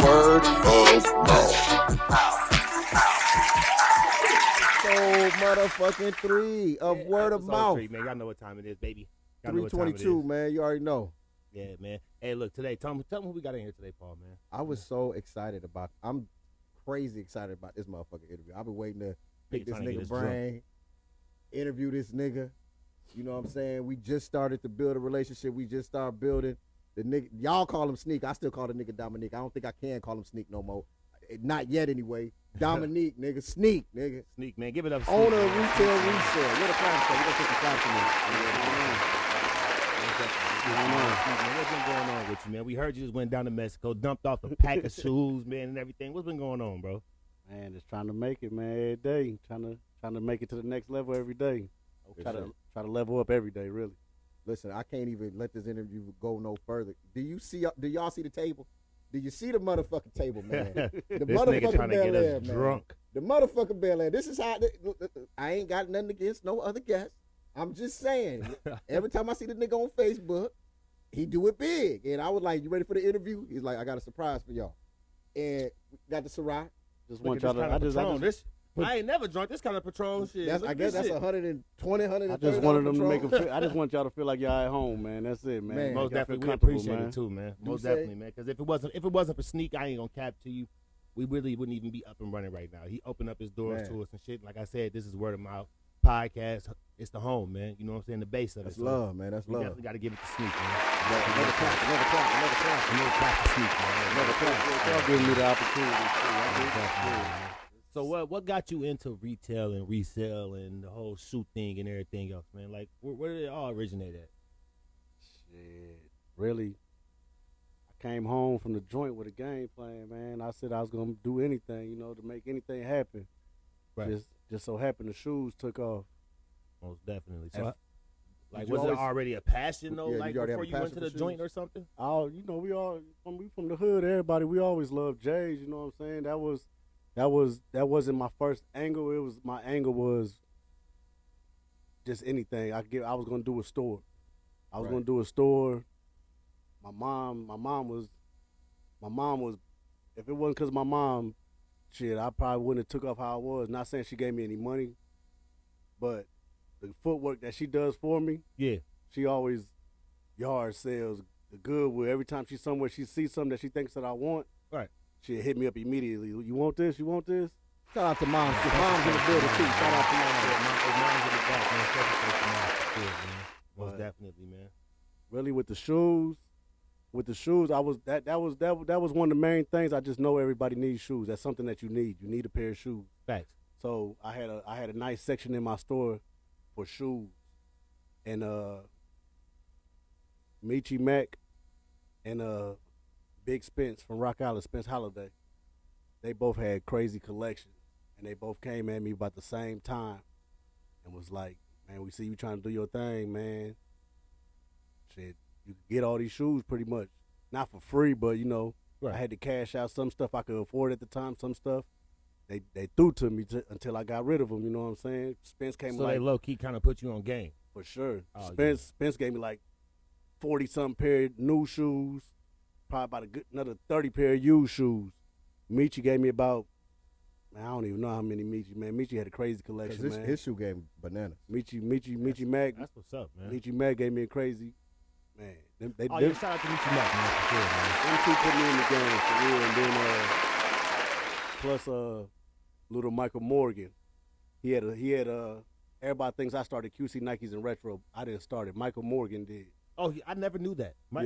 Word of mouth. So motherfucking 3 of word of mouth. 3, man. Y'all know what time it is, baby. 322, man. You already know. Yeah, man. Hey, look, today, tell me who we got in here today, Paul, man. I was so excited about. I'm crazy excited about this motherfucking interview. I've been waiting to pick this nigga brain, interview this nigga. You know what I'm saying? We just started to build a relationship. We just started building. The nigga, y'all call him Sneak. I still call the nigga Dominic. I don't think I can call him Sneak no more. Not yet, anyway. Dominic, nigga. Sneak, nigga. Sneak, man. Give it up. Sneak, owner of man. Retail Resale. Where the claps at? We gonna put some claps in there. What's been going on with you, man? We heard you just went down to Mexico, dumped off a pack of shoes, man, and everything. What's been going on, bro? Man, just trying to make it, man, every day. Trying to make it to the next level every day. Try to level up every day, really. Listen, I can't even let this interview go no further. Do y'all see the table? Do you see the motherfucking table, man? The This nigga trying to get us man. drunk. The motherfucking Bel Air. This is how. I ain't got nothing against no other guests. I'm just saying. Every time I see the nigga on Facebook, he do it big. And I was like, "You ready for the interview?" He's like, "I got a surprise for y'all." And got the Ciroc. Just want y'all to. I ain't never drunk this kind of Patron shit. I guess that's 120, 130. I just wanted them to make them feel. I just want y'all to feel like y'all at home, man. That's it, man. Most definitely, we appreciate it too, man. Most definitely, man. Because if it wasn't for Sneak, I ain't gonna cap to you. We really wouldn't even be up and running right now. He opened up his doors to us and shit. Like I said, this is word of mouth podcast. It's the home, man. You know what I'm saying? The base of it. That's love, man. That's love. Definitely got to give it to Sneak, man. Another clap to Sneak, man. Another clap. Y'all giving me the opportunity. So what got you into retail and resale and the whole shoe thing and everything else, man? Like, where did it all originate at? Shit, really, I came home from the joint with a game plan, man. I said I was gonna do anything, to make anything happen. Right. Just so happened the shoes took off. Most definitely. So, Did was you it already a passion though? Yeah, like did you already before have a you went to passion the for joint shoes? or something? We from the hood. Everybody, we always loved J's. You know what I'm saying? That wasn't my first angle. My angle was just anything. I was gonna do a store. I was gonna do a store. My mom was. If it wasn't because of my mom, shit, I probably wouldn't have took off how I was. Not saying she gave me any money, but the footwork that she does for me. Yeah. She always yard sales the Goodwill. Every time she's somewhere, she sees something that she thinks that I want. Right. She'll hit me up immediately. You want this? You want this? Shout out to moms. Moms in the building too. Shout out to moms. Mom's in the back, man. Especially man. Most definitely, man. Really, with the shoes, I was that was one of the main things. I just know everybody needs shoes. That's something that you need. You need a pair of shoes. Facts. So I had a nice section in my store for shoes, and Michi Mac and Big Spence from Rock Island, Spence Holiday, they both had crazy collections, and they both came at me about the same time and was like, "Man, we see you trying to do your thing, man. Shit, you can get all these shoes pretty much, not for free, but right. I had to cash out some stuff I could afford at the time, some stuff they threw to me until I got rid of them. You know what I'm saying? Spence came So they low key kind of put you on game for sure. Oh, Spence gave me like 40-something pair of new shoes, probably about another 30 pair of used shoes. Michi gave me about, man, I don't even know how many Michi, man. Michi had a crazy collection, man. His shoe game bananas. Michi Mac. That's what's up, man. Michi Mac gave me a crazy, man. Shout out to Michi Mac, man, for sure, man. Them two put me in the game for real, and then plus little Michael Morgan. He had everybody thinks I started QC Nikes and Retro. I didn't start it. Michael Morgan did. Oh, I never knew that. What?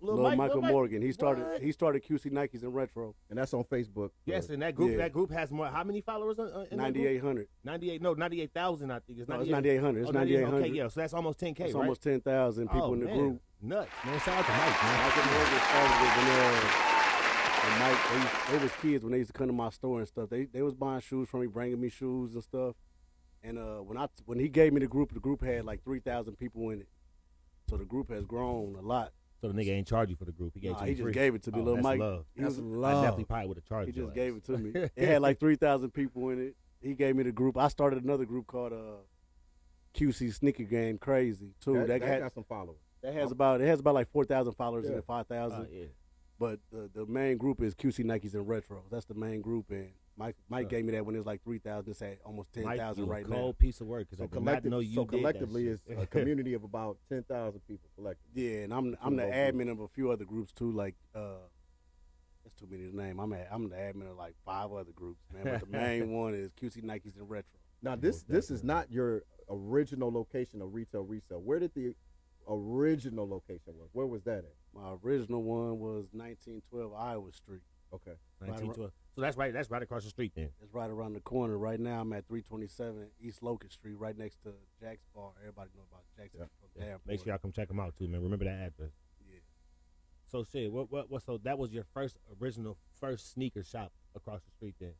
Little Michael Morgan. He started What? QC Nikes and Retro. And that's on Facebook. Yes, and that group has more. How many followers? 9,800. 98,000. I think it's 9,800. It's 9,800. Okay, yeah. So that's almost 10K, It's right? almost 10,000 people in the group. Nuts, man. Shout out to Mike, man. Michael Morgan started it and Mike, they was kids when they used to come to my store and stuff. They was buying shoes from me, bringing me shoes and stuff. And when he gave me the group had like 3,000 people in it. So the group has grown a lot. So the nigga ain't charge you for the group. He gave it to you he just free. gave it to me. Little that's Mike. Love. That's I love. definitely probably would have charged He you. just gave it to me. It had like 3,000 people in it. He gave me the group. I started another group called QC Sneaker Game Crazy too. That got some followers. It has about like 4,000 followers in it, 5,000. Yeah. But the main group is QC Nikes and Retro. That's the main group, and Mike gave me that when it was like 3,000. It's at almost 10,000 right now. Cold piece of work. So collectively, it's a community of about 10,000 people collectively. Yeah, and I'm the admin of a few other groups too. Like that's too many to name. I'm the admin of like 5 other groups, man. But the main one is QC Nikes and Retro. Now this is not your original location of retail resale. Where did the original location was? Where was that at? My original one was 1912 Iowa Street. Okay. 1912. So that's right across the street then. It's right around the corner. Right now I'm at 327 East Locust Street, right next to Jack's Bar. Everybody know about Jack's from Davenport. Make sure y'all come check them out too, man. Remember that address. Yeah. So shit, what so that was your first sneaker shop across the street then?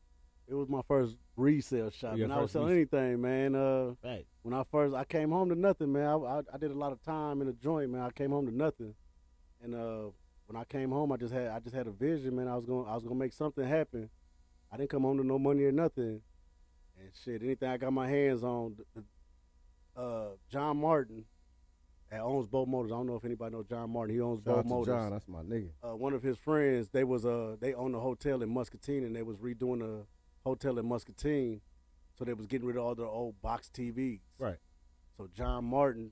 It was my first resale shop, and I was selling anything, man. Right. When I came home to nothing, man. I did a lot of time in the joint, man. I came home to nothing, and when I came home, I just had a vision, man. I was gonna make something happen. I didn't come home to no money or nothing, and shit. Anything I got my hands on, John Martin, that owns Boat Motors. I don't know if anybody knows John Martin. He owns Boat Motors. John, that's my nigga. One of his friends, they owned a hotel in Muscatine, and they was redoing a hotel in Muscatine, so they was getting rid of all their old box TVs. Right. So John Martin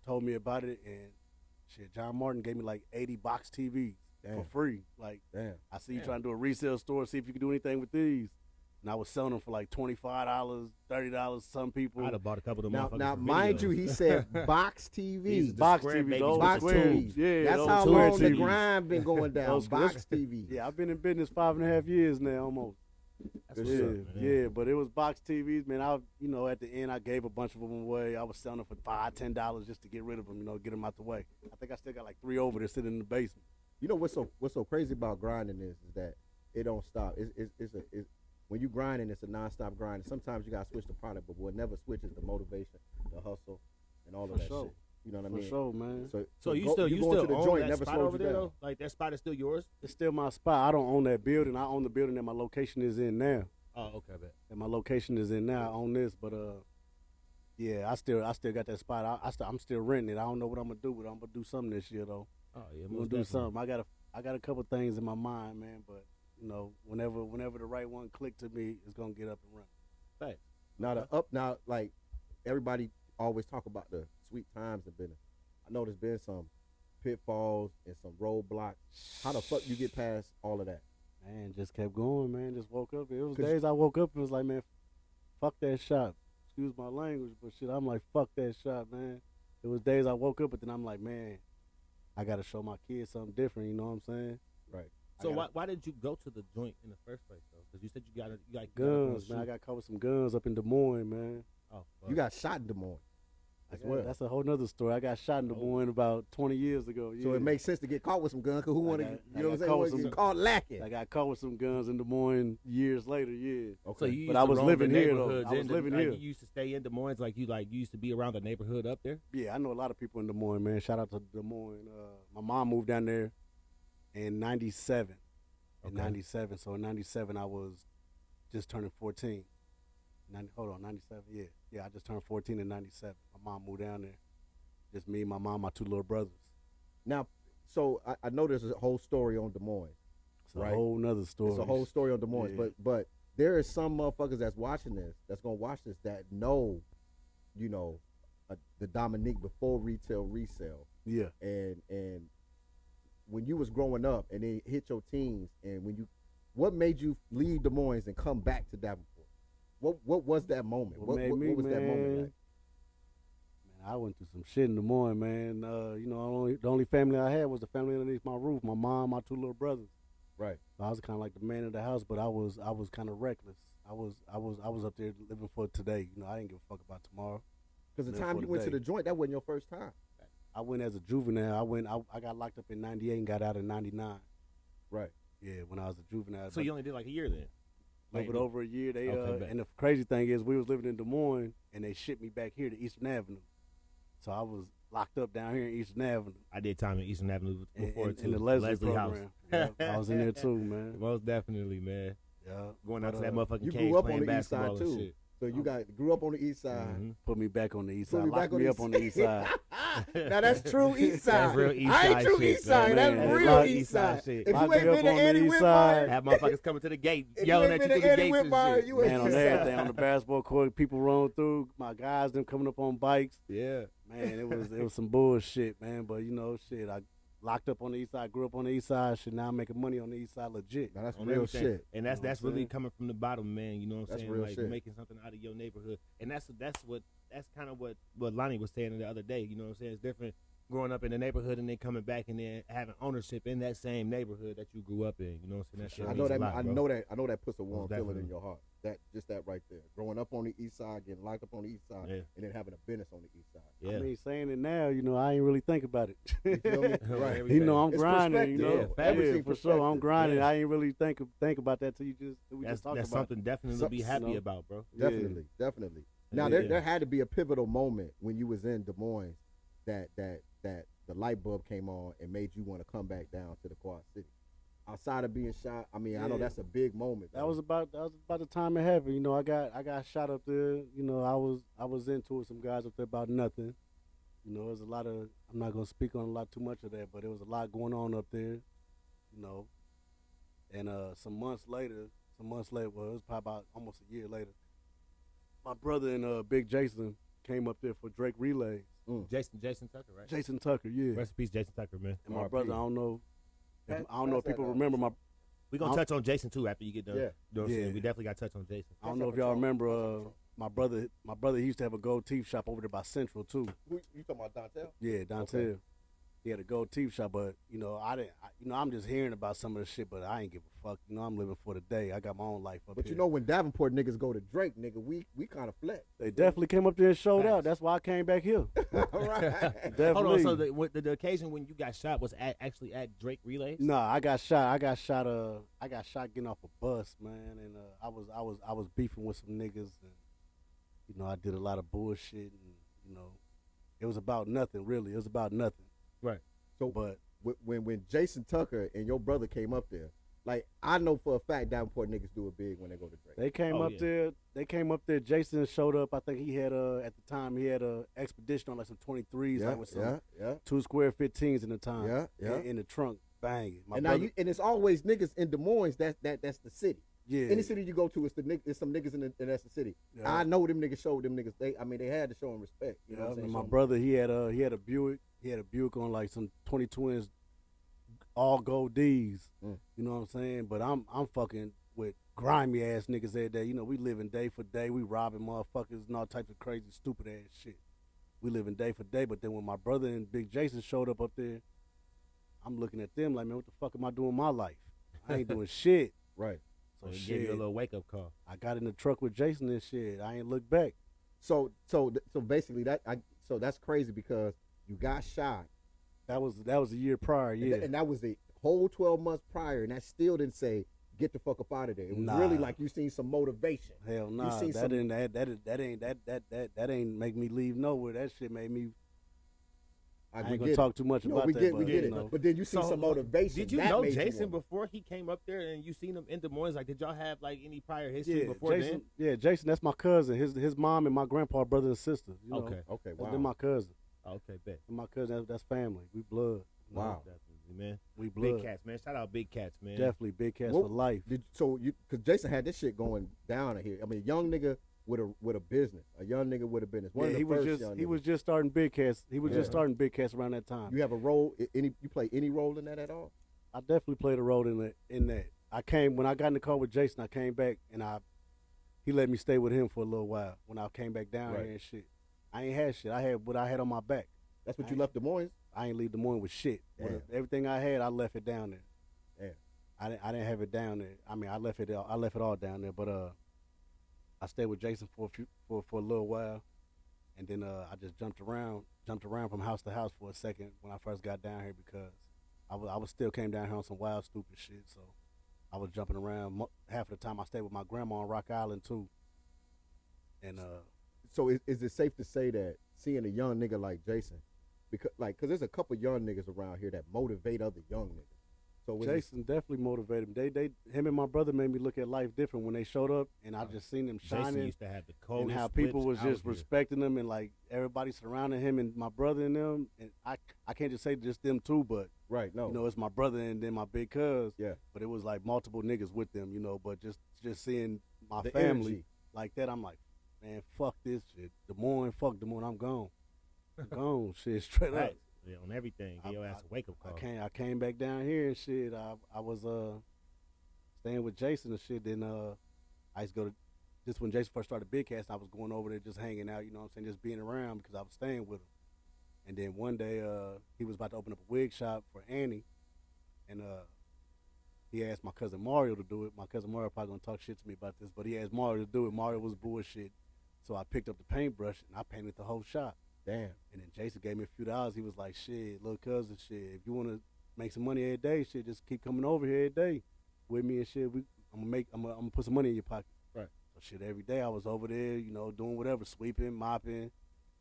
told me about it, and shit, John Martin gave me like 80 box TVs for free. Like, I see you trying to do a resale store, see if you can do anything with these. And I was selling them for like $25, $30. Some people. I'd have bought a couple of them. Now, mind you, he said box TVs. Box TVs. Box TVs. Yeah, that's how long the grind been going down. Box TVs. Yeah, I've been in business 5.5 years now, almost. Yeah, but it was box TVs, man. At the end, I gave a bunch of them away. I was selling them for $5, $10 just to get rid of them, get them out the way. I think I still got like 3 over there sitting in the basement. You know what's so crazy about grinding is that it don't stop. When you grinding, it's a nonstop grind. Sometimes you gotta switch the product, but what never switches the motivation, the hustle, and all of that shit. You know what I mean? For sure, man. So you still to the own joint, that never spot slowed over you there down. though? Like that spot is still yours? It's still my spot. I don't own that building. I own the building that my location is in now. Oh, okay, bet. And my location is in now. I own this, but yeah, I still got that spot. I'm still renting it. I don't know what I'm gonna do, but I'm gonna do something this year though. Oh yeah, I'm gonna do something. I got a couple things in my mind, man, but whenever the right one clicked to me, it's gonna get up and run. Right. Now like everybody always talk about the sweet times in business. I know there's been some pitfalls and some roadblocks. How the fuck you get past all of that? Man, just kept going, man. Just woke up. It was days I woke up and was like, man, fuck that shop. Excuse my language, but shit, I'm like, fuck that shop, man. It was days I woke up, but then I'm like, man, I got to show my kids something different, you know what I'm saying? Right. So why did you go to the joint in the first place, though? Because you said you got guns, man. I got caught with some guns up in Des Moines, man. Oh, you got shot in Des Moines. That's a whole nother story. I got shot in Des Moines about 20 years ago. Yeah. So it makes sense to get caught with some guns, because who want to, you know what I'm saying? Get caught lacking. I got caught with some guns in Des Moines years later, yeah. Okay. So I was living here, though. I was living here. You used to stay in Des Moines, you used to be around the neighborhood up there? Yeah, I know a lot of people in Des Moines, man. Shout out to Des Moines. My mom moved down there in 97. In 97. So in 97, I was just turning 14. 97, yeah. Yeah, I just turned 14 in 97. My mom moved down there. Just me, my mom, my 2 little brothers. Now, so I know there's a whole story on Des Moines. It's a whole nother story. It's a whole story on Des Moines. Yeah. But there is some motherfuckers that's watching this, that's going to watch this, that know, the Dominic before retail resale. Yeah. And when you was growing up and then hit your teens, and what made you leave Des Moines and come back to Davenport? What was that moment? What was that moment like? I went through some shit in Des Moines, man. The only family I had was the family underneath my roof. My mom, my 2 little brothers. Right. So I was kind of like the man of the house, but I was kind of reckless. I was up there living for today. I didn't give a fuck about tomorrow. Because the time you went to the joint, that wasn't your first time. I went as a juvenile. I got locked up in 98 and got out in 99. Right. Yeah, when I was a juvenile. So you only did like a year then? A little bit over a year. And the crazy thing is, we was living in Des Moines, and they shipped me back here to Eastern Avenue. So I was locked up down here in Eastern Avenue. I did time in Eastern Avenue before too. In the Leslie program. Yeah, I was in there too, man. Most definitely, man. Yeah. Going out to that motherfucking you cage grew up playing on the east basketball side and too. shit. So you grew up on the east side. Put me back on the east side. Locked me up on the east side. Now that's true east side. That's real east I ain't side true shit, east side. man. That's That's real real east east side side. shit. If Locked you ain't me up been to on the Eddie east side. Have motherfuckers coming to the gate, If yelling you at ain't you been through to the Eddie gates and Whitmire, shit. you ain't Man, on east side. everything, on the basketball court, people rolling through. My guys, them coming up on bikes. Yeah. Man, it was some bullshit, man. But you know, shit, I locked up on the east side, grew up on the east side. Shit, now I'm making money on the east side, legit. Now that's On real everything. shit. And that's You know what I'm really saying? coming from the bottom, man. You know what I'm That's saying? real Like shit. making something out of your neighborhood. And that's kind of what Lonnie was saying the other day. You know what I'm saying? It's different growing up in the neighborhood and then coming back and then having ownership in that same neighborhood that you grew up in. You know what I'm saying? That shit I means know a that. lot, I bro. know that puts a warm Most feeling in definitely. your heart. That right there. Growing up on the east side, getting locked up on the east side, Yeah. and then having a business on the east side. Yeah. I mean, saying it now, you know, I ain't really think about it. You feel me? Right. You know, I'm It's grinding. You know, perspective. Yeah, Everything for sure. I'm perspective. grinding. Yeah. I ain't really think about that till we just talked That's about something definitely So- to be happy you know. about, bro. Yeah. Definitely. Now Yeah. there had to be a pivotal moment when you was in Des Moines that the light bulb came on and made you want to come back down to the Quad City. Outside of being shot, I mean, I know Yeah. that's a big moment. That was about the time it happened. You know, I got shot up there. You know, I was into it with some guys up there about nothing. You know, there's a lot of, I'm not gonna speak on a lot too much of that, but there was a lot going on up there. You know, and some months later, well, it was probably about almost a year later. My brother and Big Jason came up there for Drake Relays. Jason Tucker, right? Jason Tucker, yeah. Rest in peace, Jason Tucker, man. And my RP. brother, I don't know Pass if people that remember my. We're going to touch on Jason, too, after you get done. Yeah. You know what I'm Yeah. saying? We definitely got to touch on Jason. I don't know if y'all remember my brother. My brother, he used to have a gold teeth shop over there by Central too. Who, you talking about Dontel? Yeah, Dontel. Okay. He had a gold teeth shop, but you know, I'm just hearing about some of the shit, but I ain't give a fuck. You know, I'm living for the day. I got my own life up But here. you know when Davenport niggas go to Drake, nigga, we kind of flex. They definitely came up there and showed Facts. out. That's why I came back here. All right. Definitely. Hold on, so the occasion when you got shot was actually at Drake Relays? Nah, I got shot. I got shot getting off a bus, man, and I was beefing with some niggas, and you know, I did a lot of bullshit, and you know, it was about nothing really. It was about nothing. Right. So But when Jason Tucker and your brother came up there, like I know for a fact Davenport niggas do it big when they go to Drake. they came Oh, up yeah. there. They came up there. Jason showed up. I think he had at the time he had a expedition on like some 23s, like with some yeah. 2 square 15s in the time. Yeah. In the trunk, banging. My And brother, now and it's always niggas in Des Moines. That's the city. yeah. Any city you go to, it's some niggas and that's the city. Yeah. I know them niggas showed them niggas. They had to show them respect. You know what I'm and saying? my Show 'em- brother, he had a Buick. He had a Buick on like some 20 twins, all gold D's. Mm. You know what I'm saying? But I'm fucking with grimy ass niggas every day. You know, we living day for day. We robbing motherfuckers and all types of crazy, stupid ass shit. We living day for day. But then when my brother and Big Jason showed up there, I'm looking at them like, man, what the fuck am I doing with my life? I ain't doing shit. Right. So So he gave you a shit. little wake-up call. I got in the truck with Jason and shit. I ain't looked back. So basically so that's crazy because you got shot. That was a year prior, yeah. And that was the whole 12 months prior, and that still didn't say get the fuck up out of there. It was Nah. really like you seen some motivation. Hell nah, seen that some- ain't that ain't make me leave nowhere. That shit made me. I we ain't get gonna it. talk too much No, about we that. get but, we get you it. know. But then you see some motivation. Did you that know made Jason want- before he came up there and you seen him in Des Moines? Like, did y'all have like any prior history Yeah, before Jason. then? Yeah, Jason. That's my cousin. His mom and my grandpa, brother and sister. You know, Okay. Okay, They're wow. my cousin. Okay, bet. They're my cousin. That's family. We blood. Wow. Definitely, man. We blood. Big cats, man. Shout out Big Cats, man. Definitely big cats What- for life. Because Jason had this shit going down here. I mean, a young nigga with a business, a young nigga with a business. One Yeah, of the he was first just young he niggas. was just starting big cats. He was Yeah. just starting big cats around that time. You have a role? You play any role in that at all? I definitely played a role in that. I came when I got in the car with Jason. I came back and he let me stay with him for a little while. When I came back down Right. here and shit, I ain't had shit. I had what I had on my back. That's what you left Des Moines. I ain't leave Des Moines with shit. Damn. Everything I had, I left it down there. Damn. I didn't have it down there. I mean, I left it all down there. But I stayed with Jason for a little while, and then I just jumped around from house to house for a second when I first got down here because I was still came down here on some wild stupid shit. So I was jumping around. Half of the time I stayed with my grandma on Rock Island too. And So is it safe to say that seeing a young nigga like Jason, because there's a couple young niggas around here that motivate other young niggas. So Jason definitely motivated me. Him and my brother made me look at life different when they showed up, and I just seen them shining. Jason used to have the coldest and how people was just here. respecting them, and like everybody surrounding him and my brother and them. And I can't just say just them two, but right, no, you know, it's my brother and then my big cuz. Yeah. But it was like multiple niggas with them, you know. But just seeing my the family energy. like that, I'm like, man, fuck this shit. Fuck Des Moines, I'm gone. I'm gone, shit, straight up. Yeah, on everything. Give your ass a wake up call. I came back down here and shit. I was staying with Jason and shit. Then I used to go to just when Jason first started Big Cast, I was going over there just hanging out, you know what I'm saying, just being around because I was staying with him. And then one day he was about to open up a wig shop for Annie, and he asked my cousin Mario to do it. My cousin Mario probably gonna talk shit to me about this, but he asked Mario to do it. Mario was bullshit, so I picked up the paintbrush and I painted the whole shop. Damn. And then Jason gave me a few dollars. He was like, shit, little cousin, shit, if you want to make some money every day, shit, just keep coming over here every day with me and shit. I'm gonna put some money in your pocket. Right. So shit, every day I was over there, you know, doing whatever, sweeping, mopping.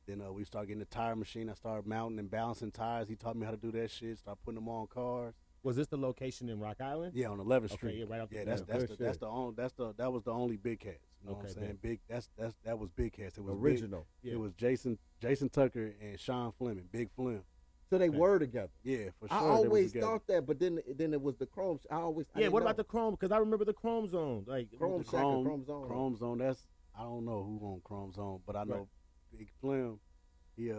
Then we started getting the tire machine. I started mounting and balancing tires. He taught me how to do that shit. Started putting them on cars. Was this the location in Rock Island? Yeah, on 11th Street. Okay, yeah, right off the that was the only Big Cats. You know what I'm saying? Big. That was Big Cats. It was original. Big, It was Jason Tucker and Sean Fleming, Big Flim. So they were together. Yeah, for sure. I always thought that, but then it was the Chrome. What about the Chrome? Because I remember the Chrome Zone. Like Chrome Zone. Chrome Zone. I don't know who on Chrome Zone, but I know Big Flim. He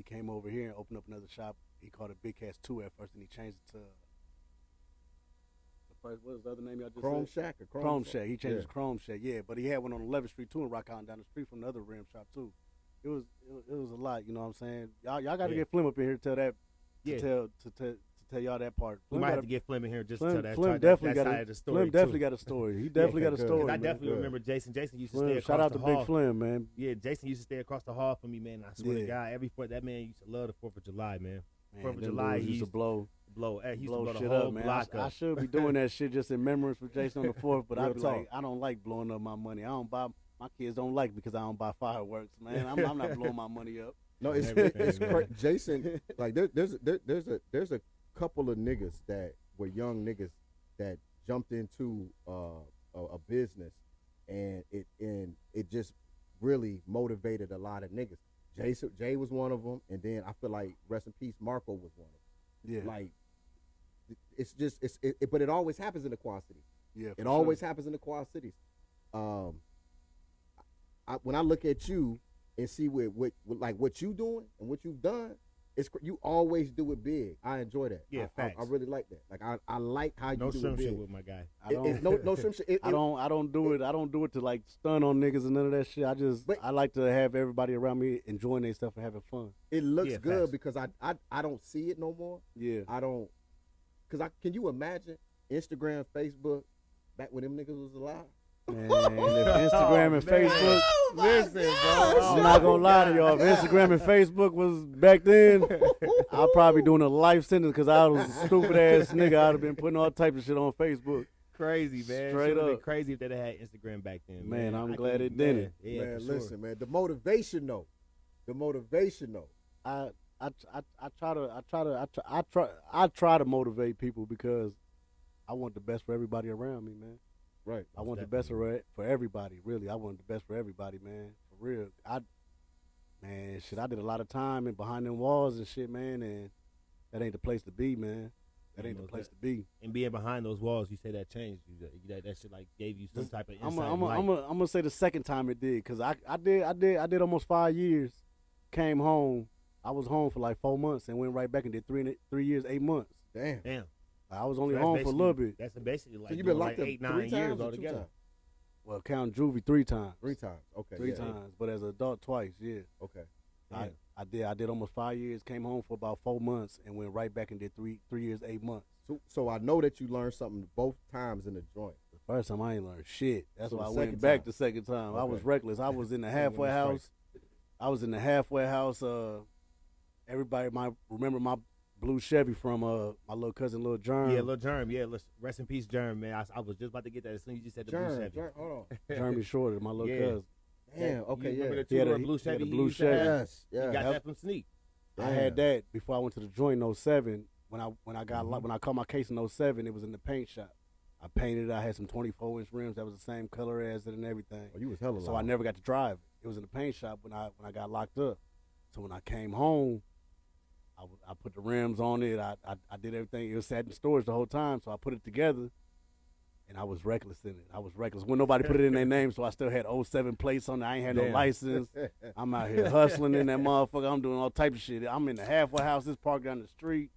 came over here and opened up another shop. He called it Big Cats 2 at first, and he changed it to what was the other name y'all just Chrome said? Shack. Chrome Shack. He changed it to Chrome Shack. Yeah, but he had one on 11th Street too in Rock Island down the street from the other rim shop too. It was a lot. You know what I'm saying? Y'all got to get Flim up in here to tell that. To tell y'all that part. We might have to get Flim in here just to tell that. Flim definitely got a story. Flim definitely got a story. He definitely got a story. I definitely remember Jason. Jason used to Flim, stay across shout out the to hall. Big Flim, man. Yeah, Jason used to stay across the hall from me, man. I swear to God, that man used to love the 4th of July, man. 4th of July, he used to blow he used to blow the shit whole up, man. block up. I should be doing that shit just in memories for Jason on the 4th, but I be like, I don't like blowing up my money. My kids don't like because I don't buy fireworks, man. I'm not blowing my money up. No, it's Jason. Like there's a couple of niggas that were young niggas that jumped into a business, and it just really motivated a lot of niggas. Jay was one of them, and then I feel like rest in peace Marco was one of them. Yeah, like it's just but it always happens in the Quad Cities. Yeah, it always happens in the Quad Cities. When I look at you and see what you doing and what you've done, you always do it big. I enjoy that. Yeah, facts. I really like that. Like I like how you do it big. No shrimp shit with my guy. No shrimp shit. I don't do it to like stun on niggas and none of that shit. I like to have everybody around me enjoying their stuff and having fun. It looks good because I don't see it no more. Yeah. I don't. Cause can you imagine Instagram, Facebook, back when them niggas was alive? Man, if Instagram and Facebook, listen, bro. I'm not gonna lie to y'all. If Instagram and Facebook was back then, I'd probably be doing a life sentence because I was a stupid ass nigga. I'd have been putting all types of shit on Facebook. Crazy, man. Straight up. Been crazy if they had Instagram back then. Man, I'm glad it didn't. Yeah, man, sure. listen, man. The motivation though. I try to motivate people because I want the best for everybody around me, man. Right. I want the best for everybody, really. I want the best for everybody, man. For real. I did a lot of time and behind them walls and shit, man, and that ain't the place to be, man. That ain't the place to be. And being behind those walls, you say that changed you. That shit like gave you some type of insight. I'm gonna say the second time it did, cause I did almost 5 years. Came home. I was home for like 4 months and went right back and did 3 years, 8 months. Damn. I was only home for a little bit. That's basically like, so you've been locked up 8-9 years altogether. Well, count juvie 3 times. 3 times. Okay. 3 times, but as an adult twice. Yeah. Okay. I did almost 5 years. Came home for about 4 months and went right back and did 3 years, 8 months. So I know that you learned something both times in the joint. The first time I ain't learned shit. That's So why I the went second back time. the second time. Okay. I was reckless. I was in the halfway house. Everybody might remember my blue Chevy from my little cousin, Lil Germ. Yeah, Lil Germ. Yeah, rest in peace, Germ, man. I was just about to get that as soon as you just said the blue Chevy. Hold on. Jeremy Shorter, my little cousin. Damn. Okay. You remember the He had two-door a- blue he had Chevy? a blue Chevy. Yes. You got that from Sneak. I had that before I went to the joint in 07. when I caught my case in 07, it was in the paint shop. I painted it. I had some 24-inch rims that was the same color as it and everything. Oh, you was hella So loud. I never got to drive it. It was in the paint shop when I got locked up. So when I came home, I put the rims on it. I did everything. It was sat in storage the whole time, so I put it together, and I was reckless in it. I was reckless. When nobody put it in their name, so I still had 07 plates on it. I ain't had no license. I'm out here hustling in that motherfucker. I'm doing all types of shit. I'm in the halfway house, this park down the street,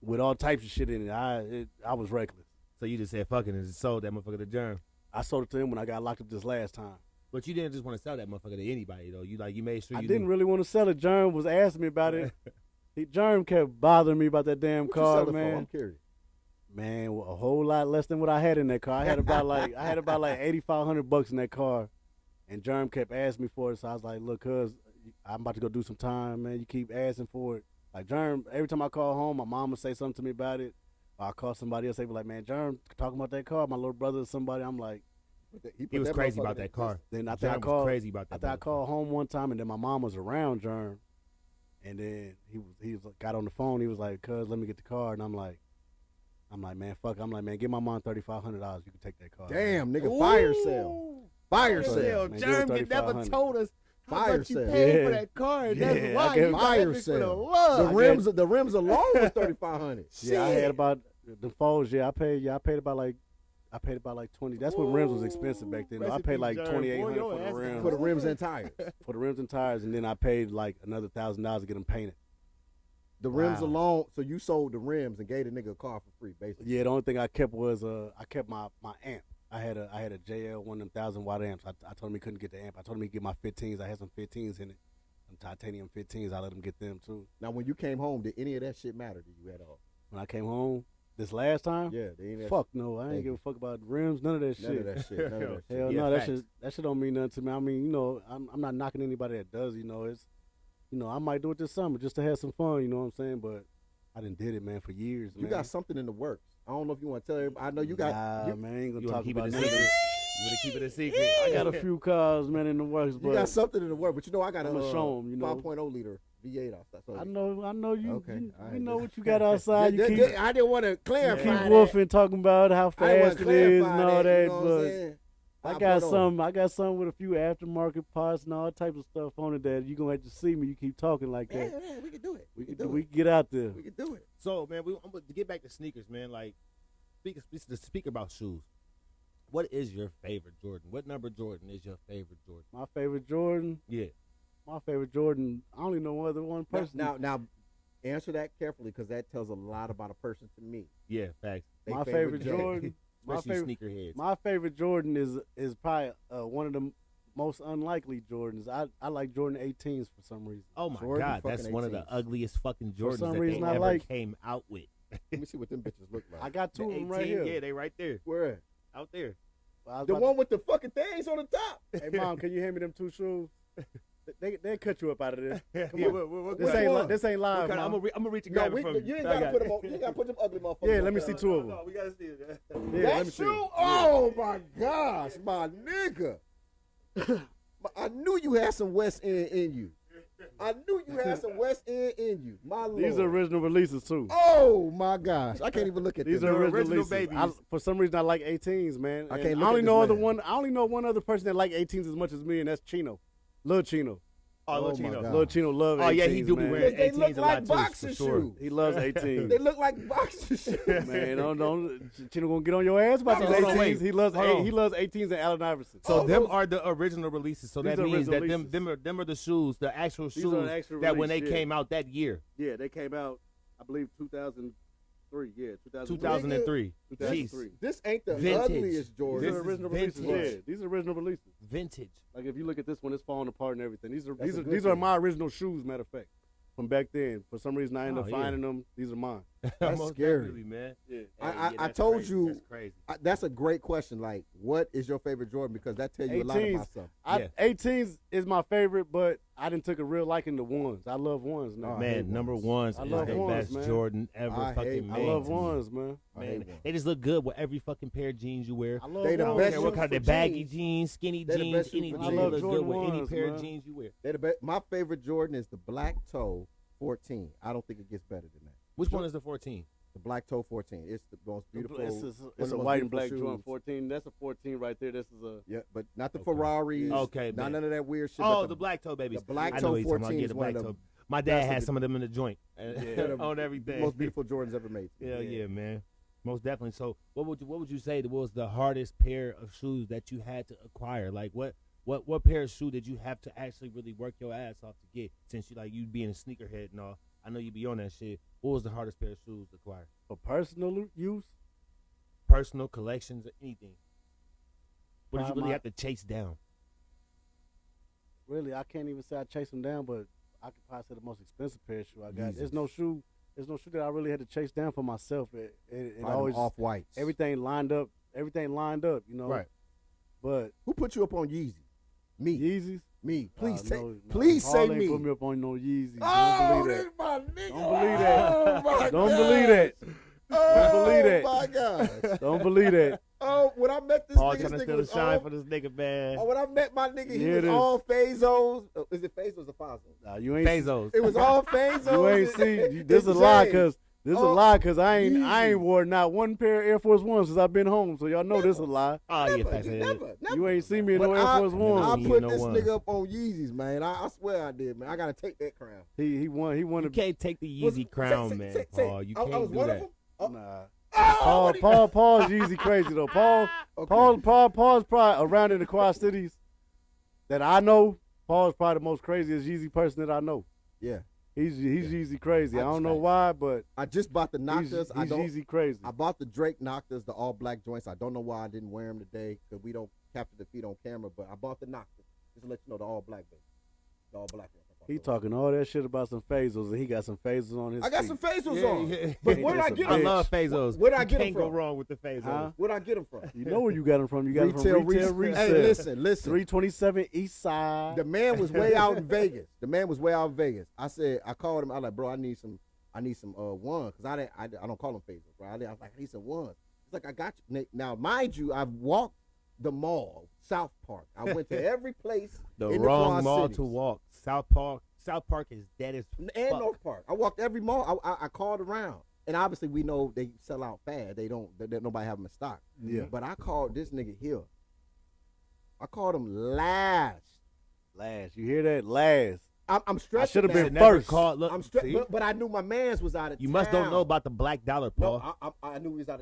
with all types of shit in it. I was reckless. So you just said fucking and just sold that motherfucker to Germ. I sold it to him when I got locked up this last time. But you didn't just want to sell that motherfucker to anybody though. You made sure I you didn't really want to sell it. Germ was asking me about it. Germ kept bothering me about that damn What car, you sell it man. for? I'm curious. Man, a whole lot less than what I had in that car. I had about like $8,500 in that car, and Germ kept asking me for it. So I was like, "Look, cuz I'm about to go do some time, man. You keep asking for it." Like Germ, every time I call home, my mom would say something to me about it. Or I call somebody else, they be like, "Man, Germ talking about that car." My little brother or somebody, I'm like, He was crazy about that car. Then I Germ think was crazy about that. I think I called home one time, and then my mom was around Germ, and then he got on the phone. He was like, "Cuz, let me get the car," and I'm like, "Man, fuck." I'm like, "Man, give my mom $3,500. You can take that car." Damn, nigga, fire sale. Fire sale. Man, Germ give it never 3,500. told us how Fire much you sale. paid Yeah. for that car. And Yeah, that's I why gave you got fire that bitch for the sale. love. The rims alone was $3,500. Yeah, I had about the foes. Yeah, I paid about like 20. That's when rims was expensive back then. I paid like $2,800 for the rims. For the rims and tires. For the rims and tires, and then I paid like another $1,000 to get them painted. The rims Wow. alone, so you sold the rims and gave the nigga a car for free, basically. Yeah, the only thing I kept was I kept my amp. I had a JL, one of them 1,000-watt amps. I told him he couldn't get the amp. I told him he'd get my 15s. I had some 15s in it, some titanium 15s. I let him get them too. Now, when you came home, did any of that shit matter to you at all? When I came home this last time, Yeah, did any of that fuck no, I Thank ain't give you. a fuck about the rims, none of that None shit. of that shit. None of that shit. Hell Yeah, no, facts. that shit don't mean nothing to me. I mean, I'm not knocking anybody that does. It's, I might do it this summer just to have some fun. You know what I'm saying? But I done did it, man, for years. You man. got something in the works. I don't know if you want to tell everybody. I know you got. Nah, you, man, I ain't You gonna want talk to keep it about a none of secret? this. You want to keep it a secret? I got a few cars, man, in the works, you but got something in the works, but I got a I'ma show 'em, 5.0 liter V8 outside. So I know you. Okay, You, all you right. know what you got outside. You keep I didn't want to clarify keep that. woofing, talking about how I didn't want fast to it is clarify and all that, you know what I'm but. saying? I got 5.0. I got some with a few aftermarket parts and all types of stuff on it that you gonna have to see me. You keep talking like Yeah, that. we can do it. We can can do we it. can get out there. We can do it. So, man, I'm to get back to sneakers, man. Like, speak about shoes. What is your favorite Jordan? What number Jordan is your favorite Jordan? My favorite Jordan. Yeah. My favorite Jordan. I only know one person. Now, answer that carefully because that tells a lot about a person to me. Yeah, facts. They my favorite Jordan. Jordan. My Especially favorite. sneakerheads. My favorite Jordan is probably one of the most unlikely Jordans. I like Jordan 18s for some reason. Oh my Jordan God, that's fucking one of the 18s. ugliest fucking Jordans some that reason they I ever like- came out with. Let me see what them bitches look like. I got two of them right 18, here. Yeah, they right there, Where at? out there. I was The about one with the fucking things on the top. Hey mom, can you hand me them two shoes? They cut you up out of this. Come Yeah, on. Which one? This ain't live. I'm Mom. gonna reach and No, grab it from you. you ain't I gotta got put it. them on. You ain't gotta put them ugly motherfuckers. Yeah, on let me there. see two of them. we gotta see it. Yeah, let me That see. shoe? Oh my gosh, my nigga. I knew you had some West End in you. I knew you had some West End in you. My lord. These are original releases too. Oh my gosh, I can't even look at These them. are original original releases. babies. For some reason, I like 18s, man. I And can't look I only at know this other man. one. I only know one other person that like 18s as much as me, and that's Chino, Lil Chino. Oh, Oh, Lil my Chino. God. Lil Chino love 18s. Oh yeah, he do be man. wearing They 18s look a like lot too, boxer for sure. shoes. He loves They 18s. look like boxer shoes. Man, don't Chino gonna get on your ass about Hold these on, 18s. wait. He loves Hold on. he loves 18s and Allen Iverson. So Oh, them those- are the original releases. So These that are means that original them are the shoes, the actual These are shoes the actual that when they release, yeah. came out that year, Yeah, they came out, I believe 2003. Yeah, 2003. 2003. Jeez. This ain't the Vintage. ugliest These Jordan. This are is original releases. vintage. Yeah, these are original releases. Vintage. Like if you look at this one, it's falling apart and everything. These are That's a good these are thing. my original shoes. Matter of fact, from back then. For some reason, I ended Oh, up yeah. finding them. These are mine. That's Most scary. definitely, man. Yeah. I that's told crazy. you- That's crazy. That's a great question. Like, what is your favorite Jordan? Because that tells you a lot 18s. about something. Yeah. 18s is my favorite, but I didn't took a real liking to ones. I love ones now. Oh, I hate Man, number ones. ones I is love the ones, best man. Jordan ever I fucking hate made. I love to me. ones, man. I hate Man, ones. they just look good with every fucking pair of jeans you wear. I love They the I don't best care shoes what kind of for baggy jeans. jeans, skinny They the jeans, best shoes any for jeans jeans. I love look good Jordan with any ones, pair man. of jeans you wear. My favorite Jordan is the black toe 14. I don't think it gets better than that. Which one is the 14? The Black Toe 14. It's the most beautiful. It's a white and black joint 14. That's a 14 right there. This is a but not the Ferraris. Okay, not none of that weird shit. Oh, the Black Toe babies. The Black Toe 14 is one of the. My dad had some of them in the joint on everything. Most beautiful Jordans ever made. Yeah, man. Most definitely. So, what would you say was the hardest pair of shoes that you had to acquire? Like, what pair of shoe did you have to actually really work your ass off to get? Since you being a sneakerhead and all, I know you be on that shit. What was the hardest pair of shoes to acquire? For personal use? Personal collections or anything. What did you really have to chase down? Really, I can't even say I chased them down, but I could probably say the most expensive pair of shoe I got. There's no shoe that I really had to chase down for myself. It always off whites. Everything lined up, you know. Right. But who put you up on Yeezys? Me. Yeezys? Me. Please say Paul me. Ain't put me up on no Yeezys. Oh, Don't believe that. My nigga. Don't believe that. Oh, my Don't God. believe that. Don't believe that. Oh my God. Don't believe that. Oh, when I met this Paul nigga, trying to steal the shine for this nigga, man. Oh, when I met my nigga, he Here was it is. all Fazos. Is it Fazos or Fazos? Nah, you ain't Bezos. It was all Fazos. You ain't seen. This is a lie, cause I ain't wore not one pair of Air Force Ones since I've been home. So y'all know this a lie. Oh yeah, Never. You ain't seen me in But no Air Force Ones. I You put know this one. nigga up on Yeezys, man. I swear I did, man. I gotta take that crown. He won. You can't take the Yeezy crown, man. Paul, you can't I was do one that. of them. Oh. Nah. Oh, Paul's Yeezy crazy though. Paul's probably around in the Quad Cities that I know. Paul's probably the most craziest Yeezy person that I know. Yeah. He's Yeezy crazy. I don't know why, but I just bought the Noctas. He's Yeezy crazy. I bought the Drake Noctas, the all black joints. I don't know why I didn't wear them today because we don't capture the feet on camera. But I bought the Noctas just to let you know the all black baby, the all black ones. He talking all that shit about some Fazos, and he got some Fazos on his I got feet. some Fazos Yeah, on. yeah. But where did I get them? I love Fazos. Where did I get them Can't go from? wrong with the Fazos. Huh? Where did I get them from? You know where you got them from. You got them from Retail Resale. Hey, listen. 327 East Side. The man was way out in Vegas. I called him. I was like, bro, I need some ones because I don't call them Fazos, bro. I was like, I need some ones. He's like, I got you. Now, mind you, I've walked the mall, South Park. I went to every place. The in wrong the mall cities. to walk. South Park is dead as And fuck. North Park. I walked every mall. I called around. And obviously we know they sell out fast. They nobody have them in stock. Yeah. But I called this nigga here. I called him last. Last. You hear that? Last. I'm stressed. I should have been Never first. called. Look, I'm stressed, see? but I knew my man's was out of town. You must don't know about the black dollar, Paul. No, I knew he was out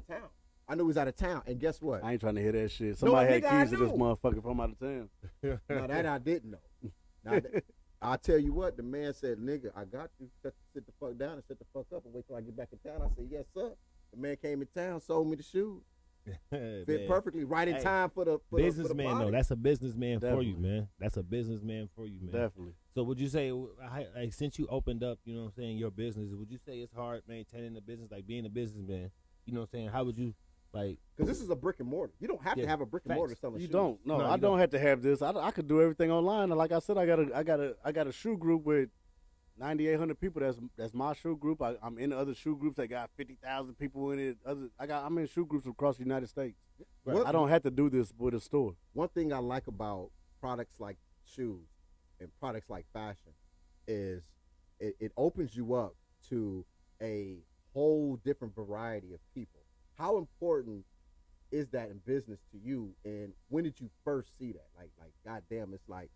of town. And guess what? I ain't trying to hear that shit. Somebody had nigga, keys to this motherfucker from out of town. Now that I didn't know. Now, I'll tell you what, the man said, nigga, I got you. Sit the fuck down and shut the fuck up and wait till I get back in town. I said, yes, sir. The man came in town, sold me the shoes. Fit perfectly, right in time for the businessman. body. No, that's a businessman for Definitely. you, man. That's a businessman for you, man. Definitely. So would you say, like, since you opened up, you know what I'm saying, your business, would you say it's hard maintaining the business, like being a businessman? You know what I'm saying? How would you, like? Because this is a brick and mortar. You don't have to have a brick and mortar selling You shoes. don't. No, No, I you don't have to have this. I could do everything online. And like I said, I got a shoe group with 9,800 people. That's my shoe group. I'm in other shoe groups that got 50,000 people in it. I'm in shoe groups across the United States. Right. I don't have to do this with a store. One thing I like about products like shoes and products like fashion is it opens you up to a whole different variety of people. How important is that in business to you? And when did you first see that? Like goddamn, it's like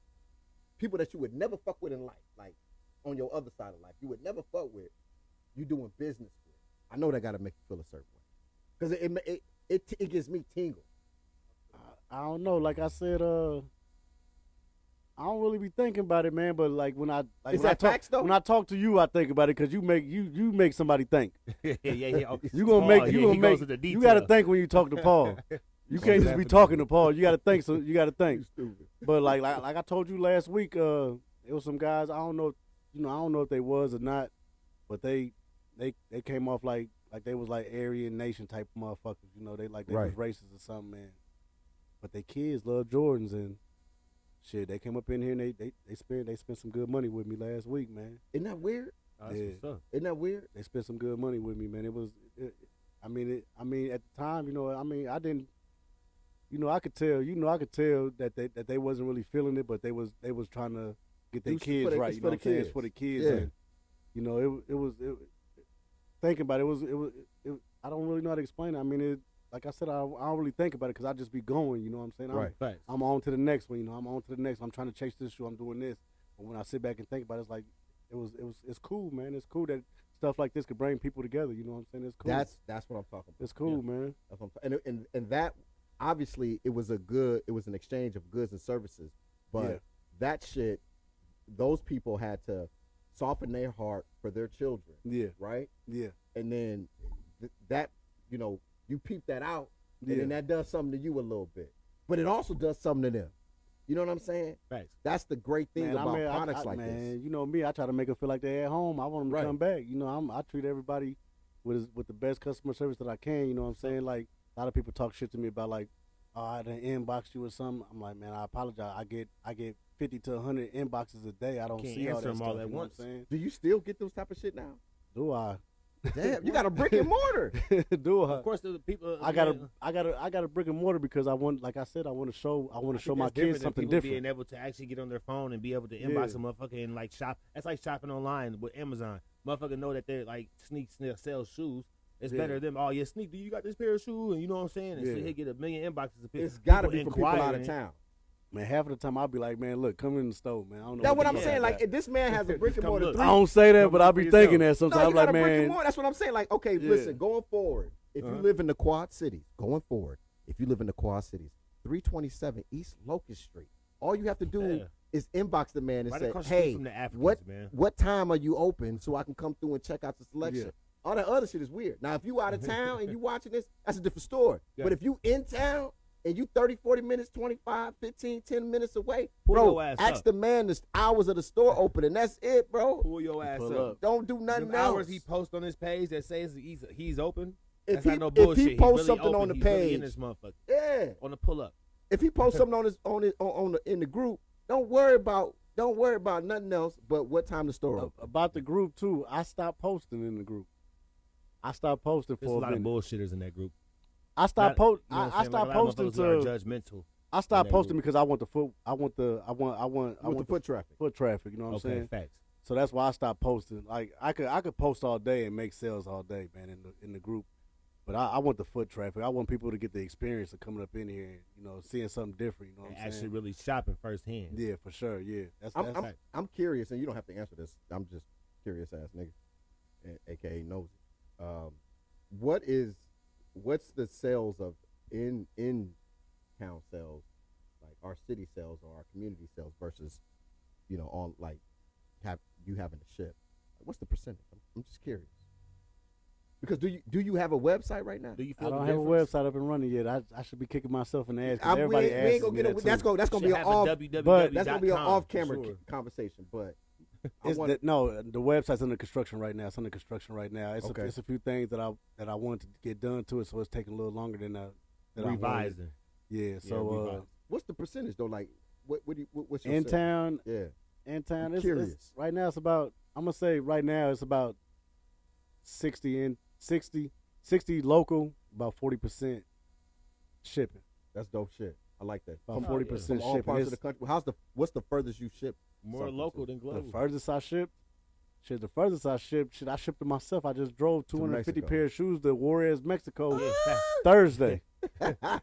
people that you would never fuck with in life, like on your other side of life, you would never fuck with, you doing business with. I know that gotta make you feel a certain way, because it gives me tingles. I don't know. Like I said, I don't really be thinking about it, man. But like when I Is that facts, though? when I talk to you, I think about it because you make somebody think. yeah. You gotta details. think when you talk to Paul. You can't just be talking to Paul. You gotta think. So you gotta think. But like I told you last week, it was some guys. I don't know if they was or not, but they came off like they was like Aryan Nation type of motherfuckers. You know, they was racist or something, man. But they kids love Jordans and shit. They came up in here and they spent some good money with me last week, man. Isn't that weird? Isn't that weird? They spent some good money with me, man. I mean, at the time, I didn't, I could tell, that they wasn't really feeling it, but they was trying to get their kids right. You know what I'm saying? It's for the kids. Yeah. And, it was thinking about it, I don't really know how to explain it. I mean, like I said, I don't really think about it because I just be going. You know what I'm saying? Right. I'm on to the next one. You know, I'm on to the next. I'm trying to chase this shoe. I'm doing this. But when I sit back and think about it, it's like it's cool, man. It's cool that stuff like this could bring people together. You know what I'm saying? It's cool. That's what I'm talking about. It's cool, man. That's what and that obviously it was an exchange of goods and services, but that shit, those people had to soften their heart for their children. Yeah. Right? Yeah. And then that, you know, you peep that out, and then that does something to you a little bit. But it also does something to them. You know what I'm saying? Thanks. That's the great thing about products like this. You know me, I try to make them feel like they're at home. I want them to come back. You know, I treat everybody with the best customer service that I can. You know what I'm saying? Like, a lot of people talk shit to me about, like, oh, I done inbox you or something. I'm like, man, I apologize. I get 50 to 100 inboxes a day. I don't see all that stuff. All at you know once. what I'm saying? Do you still get those type of shit now? Do I? Damn, you got a brick and mortar. Do I? Of course, the people. I got a brick and mortar because I want, like I said, I want to show my kids something different. Being able to actually get on their phone and be able to inbox a motherfucker and like shop. That's like shopping online with Amazon. Motherfucker know that they're like Sneak sells shoes. It's better than Sneak. Do you got this pair of shoes? And you know what I'm saying? And so he'll get a million inboxes of people. It's got to be from people out of town. Man, half of the time I'll be like, man, look, come in the store, man. I don't know. That's what I'm saying. Like, if this man has a brick and mortar. I don't say that, but I'll be thinking that sometimes. No, I'm like, man. That's what I'm saying. Like, okay, listen, going forward, if you live in the Quad Cities, 327 East Locust Street, all you have to do is inbox the man and say, hey, what time are you open so I can come through and check out the selection? Yeah. All that other shit is weird. Now, if you out of town and you watching this, that's a different story. Yeah. But if you in town, and you 30, 40 minutes, 25, 15, 10 minutes away, bro, ask the man the hours of the store open, and that's it, bro. Pull your ass up. Don't do nothing else. Hours he posts on his page that says he's open. If he posts something on the page, in this motherfucker. On the pull up. If he posts something in the group, don't worry about nothing else but what time the store open. About the group too, I stopped posting in the group. I stopped posting for a lot of bullshitters in that group. I stopped posting. I stopped posting to judgmental. I stopped posting because I want the foot traffic. Foot traffic. You know what I'm saying? Facts. So that's why I stopped posting. Like I could post all day and make sales all day, man, in the group. But I want the foot traffic. I want people to get the experience of coming up in here and, you know, seeing something different. You know what I'm saying? Actually really shopping firsthand. Yeah, for sure. Yeah. I'm curious, and you don't have to answer this. I'm just curious ass nigga, aka nosy. What's the sales of in town sales, like our city sales or our community sales versus, you know, on like having to ship? What's the percentage? I'm just curious. Because do you have a website right now? I don't have a website up and running yet. I should be kicking myself in the ass. Everybody asks me that too. That's gonna be an off-camera conversation. But the website's under construction right now. It's under construction right now. It's a few things that I wanted to get done to it, so it's taking a little longer than revising. Yeah. So what's the percentage though? Like what's your in town? Yeah. In town. I'm curious. Right now it's about. I'm gonna say right now it's about 60 local, about 40% shipping. That's dope shit. I like that. About 40% from all shipping. Parts of the country. What's the furthest you ship? More local than global. The furthest I shipped, I shipped it myself. I just drove 250 pair of shoes to Juarez, Mexico, Thursday.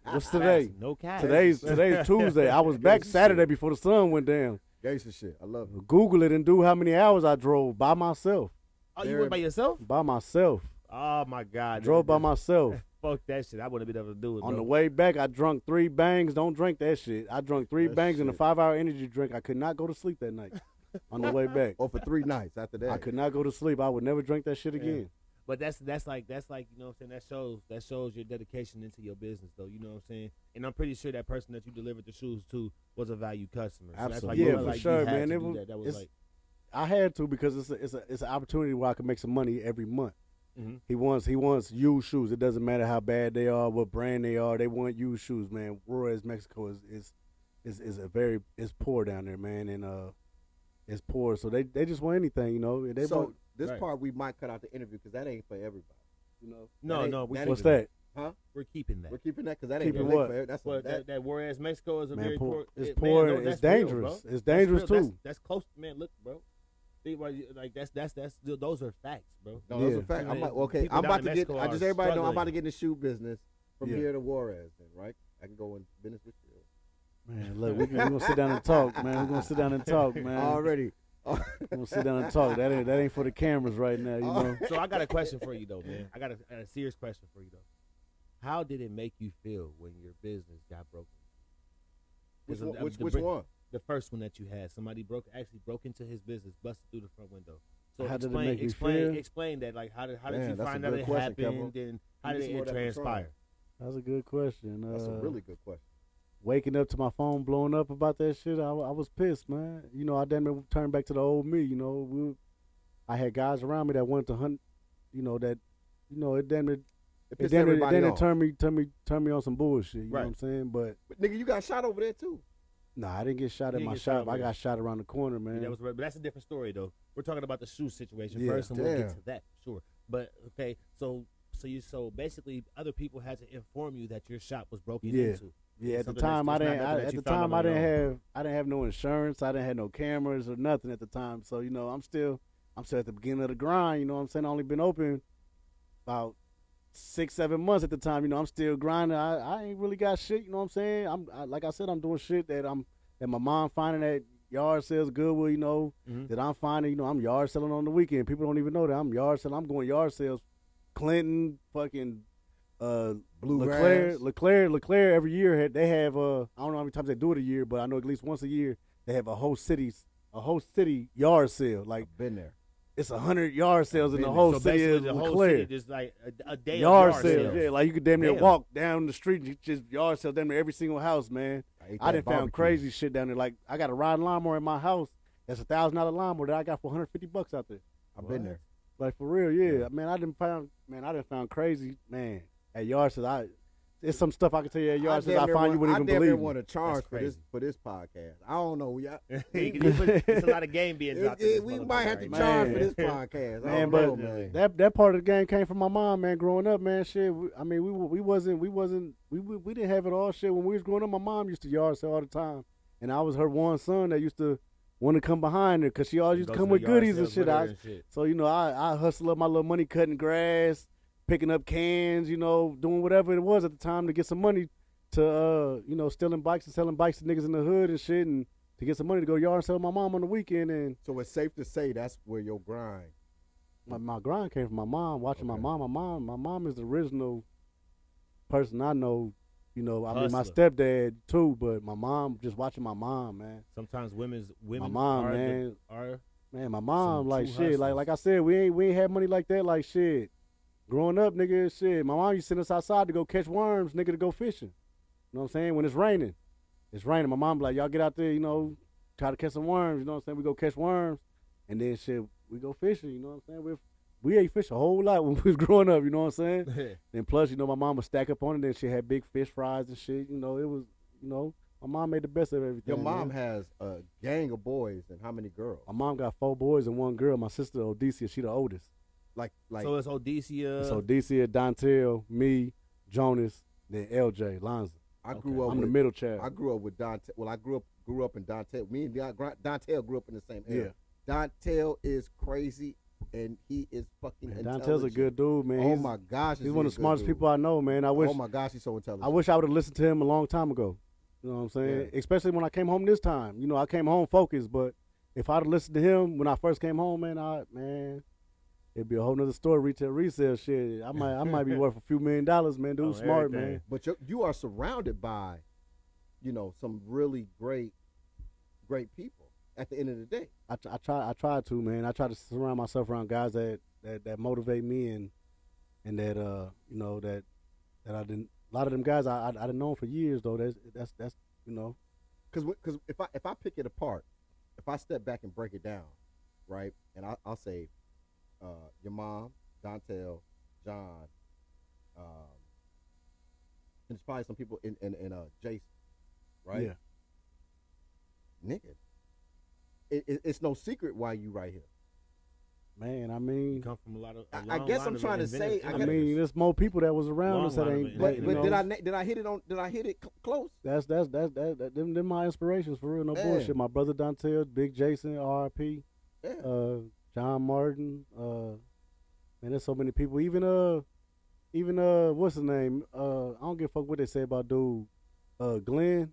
What's today? No cash. Today's Tuesday. I was back Saturday before the sun went down. Gangsta shit. I love it. Google it and do how many hours I drove by myself. Oh, you went by yourself? By myself. Oh my God. Drove by myself. Fuck that shit. I wouldn't have been able to do it. On the way back, I drunk 3 bangs. Don't drink that shit. I drunk 3 bangs and a 5-hour energy drink. I could not go to sleep that night. On the way back. Or for 3 nights after that. I could not go to sleep. I would never drink that shit again. But that's like you know what I'm saying, that shows your dedication into your business though, you know what I'm saying? And I'm pretty sure that person that you delivered the shoes to was a value customer. So absolutely. That's for sure, man. That was like I had to because it's an opportunity where I can make some money every month. Mm-hmm. He wants used shoes. It doesn't matter how bad they are, what brand they are. They want used shoes, man. Juarez, Mexico is it's poor down there, man, and it's poor. So they just want anything, you know. This part we might cut out the interview because that ain't for everybody, you know. No. What's that? Huh? We're keeping that. We're keeping that because that ain't keeping what? For that's that Juarez, Mexico is a man, very poor. It's poor. It's dangerous. It's dangerous too. That's close, man. Look, bro. Think about like those are facts, bro. No, those are facts. I'm like, okay, I'm about to get. I just everybody know I'm about to get in the shoe business from here to Juarez, then, right? I can go in business with you. Man, look, we're gonna sit down and talk, man. We're gonna sit down and talk, man. Already. We're gonna sit down and talk. That ain't for the cameras right now, you know. So I got a question for you though, man. I got a serious question for you though. How did it make you feel when your business got broken? Which one? The first one that you had. Somebody broke into his business, busted through the front window. So how did it make you feel? Explain that. Like, how did you find out it happened, and how did it transpire? That's a good question. That's a really good question. Waking up to my phone blowing up about that shit, I was pissed, man. You know, I damn near turned back to the old me. You know, I had guys around me that wanted to hunt. You know that. You know it damn near. It turned me on some bullshit. You know what I'm saying? But nigga, you got shot over there too. Nah, I didn't get shot at my shop. I got shot around the corner, man. Yeah, but that's a different story, though. We're talking about the shoe situation first, and we'll get to that, sure. But okay, so basically, other people had to inform you that your shop was broken into. Yeah, at the time I didn't have no insurance. I didn't have no cameras or nothing at the time. So you know, I'm still at the beginning of the grind. You know what I'm saying? I only been open about 6-7 months at the time. You know, I'm still grinding. I ain't really got shit. You know what I'm saying? Like I said, I'm doing shit that my mom finding at yard sales, Goodwill. You know, that I'm finding. You know, I'm yard selling on the weekend. People don't even know that I'm yard selling. I'm going yard sales. Clinton, fucking, Leclerc. Every year they have. I don't know how many times they do it a year, but I know at least once a year they have a whole city yard sale. Like, I've been there. It's 100 yard sales in the whole city of Leclerc. Whole city just like a day yard of sales. Yeah, like you could damn near walk down the street and just yard sales damn near every single house, man. I done found crazy shit down there. Like, I got a riding lawnmower in my house. That's $1,000 lawnmower that I got for $150 out there. I've been there. Like, for real, yeah. Man, I done found crazy, man, at yard sales. It's some stuff I can tell you at yard sales I find you wouldn't even believe. I damn near want to charge for this podcast. I don't know. It's a lot of game being dropped. We might have to charge for this podcast. Man, but that part of the game came from my mom, man. Growing up, man, shit. We didn't have it all, shit. When we was growing up, my mom used to yard sale all the time, and I was her one son that used to want to come behind her because she always used to come with goodies and shit. So you know, I hustle up my little money cutting grass, picking up cans, you know, doing whatever it was at the time to get some money to, you know, stealing bikes and selling bikes to niggas in the hood and shit, and to get some money to go yard sell my mom on the weekend. And so it's safe to say that's where your grind. My grind came from my mom, watching my mom. My mom is the original person I know. You know, I mean, my stepdad too, but my mom, just watching my mom, man. Sometimes women. My mom, man, my mom, like shit. Like I said, we ain't had money like that, like shit. Growing up, nigga, shit, my mom used to send us outside to go catch worms, nigga, to go fishing. You know what I'm saying? When it's raining. My mom be like, y'all get out there, you know, try to catch some worms, you know what I'm saying? We go catch worms, and then shit, we go fishing, you know what I'm saying? We ate fish a whole lot when we was growing up, you know what I'm saying? Then plus, you know, my mom would stack up on it, and she had big fish fries and shit, you know, it was, you know, my mom made the best of everything. Your mom has a gang of boys, and how many girls? My mom got 4 boys and 1 girl. My sister, Odysseus, she the oldest. Like so it's Odysseus. It's Odysseus, Dontel, me, Jonas, then LJ, Lonzo. I'm the middle child. I grew up with Dontel. Well, I grew up in Dontel. Me and Dontel grew up in the same area. Yeah. Dontel is crazy, and he is fucking intelligent. Dontel's a good dude, man. Oh my gosh, he's one of the smartest people I know, man. Oh my gosh, he's so intelligent. I wish I would have listened to him a long time ago. You know what I'm saying? Yeah. Especially when I came home this time. You know, I came home focused, but if I'd have listened to him when I first came home, man, it'd be a whole nother story, resale shit. I might be worth a few $1 million, man. Dude, smart, man. But you are surrounded by, you know, some really great people. At the end of the day, I try to, man. I try to surround myself around guys that motivate me and that you know that I didn't. A lot of them guys I done known for years though. That's you know, because if I pick it apart, if I step back and break it down, right, and I'll say. Your mom, Dontel, John, and there's probably some people in Jason, right? Yeah. Nigga, it's no secret why you right here. Man, I mean, you come from a lot of. I guess I'm trying to say. I mean, there's more people that was around us that ain't. But did I hit it close? That's them my inspirations for real. No bullshit. My brother Dontel, Big Jason, R.I.P. John Martin. Man, there's so many people. Even what's his name? I don't give a fuck what they say about dude. Glenn.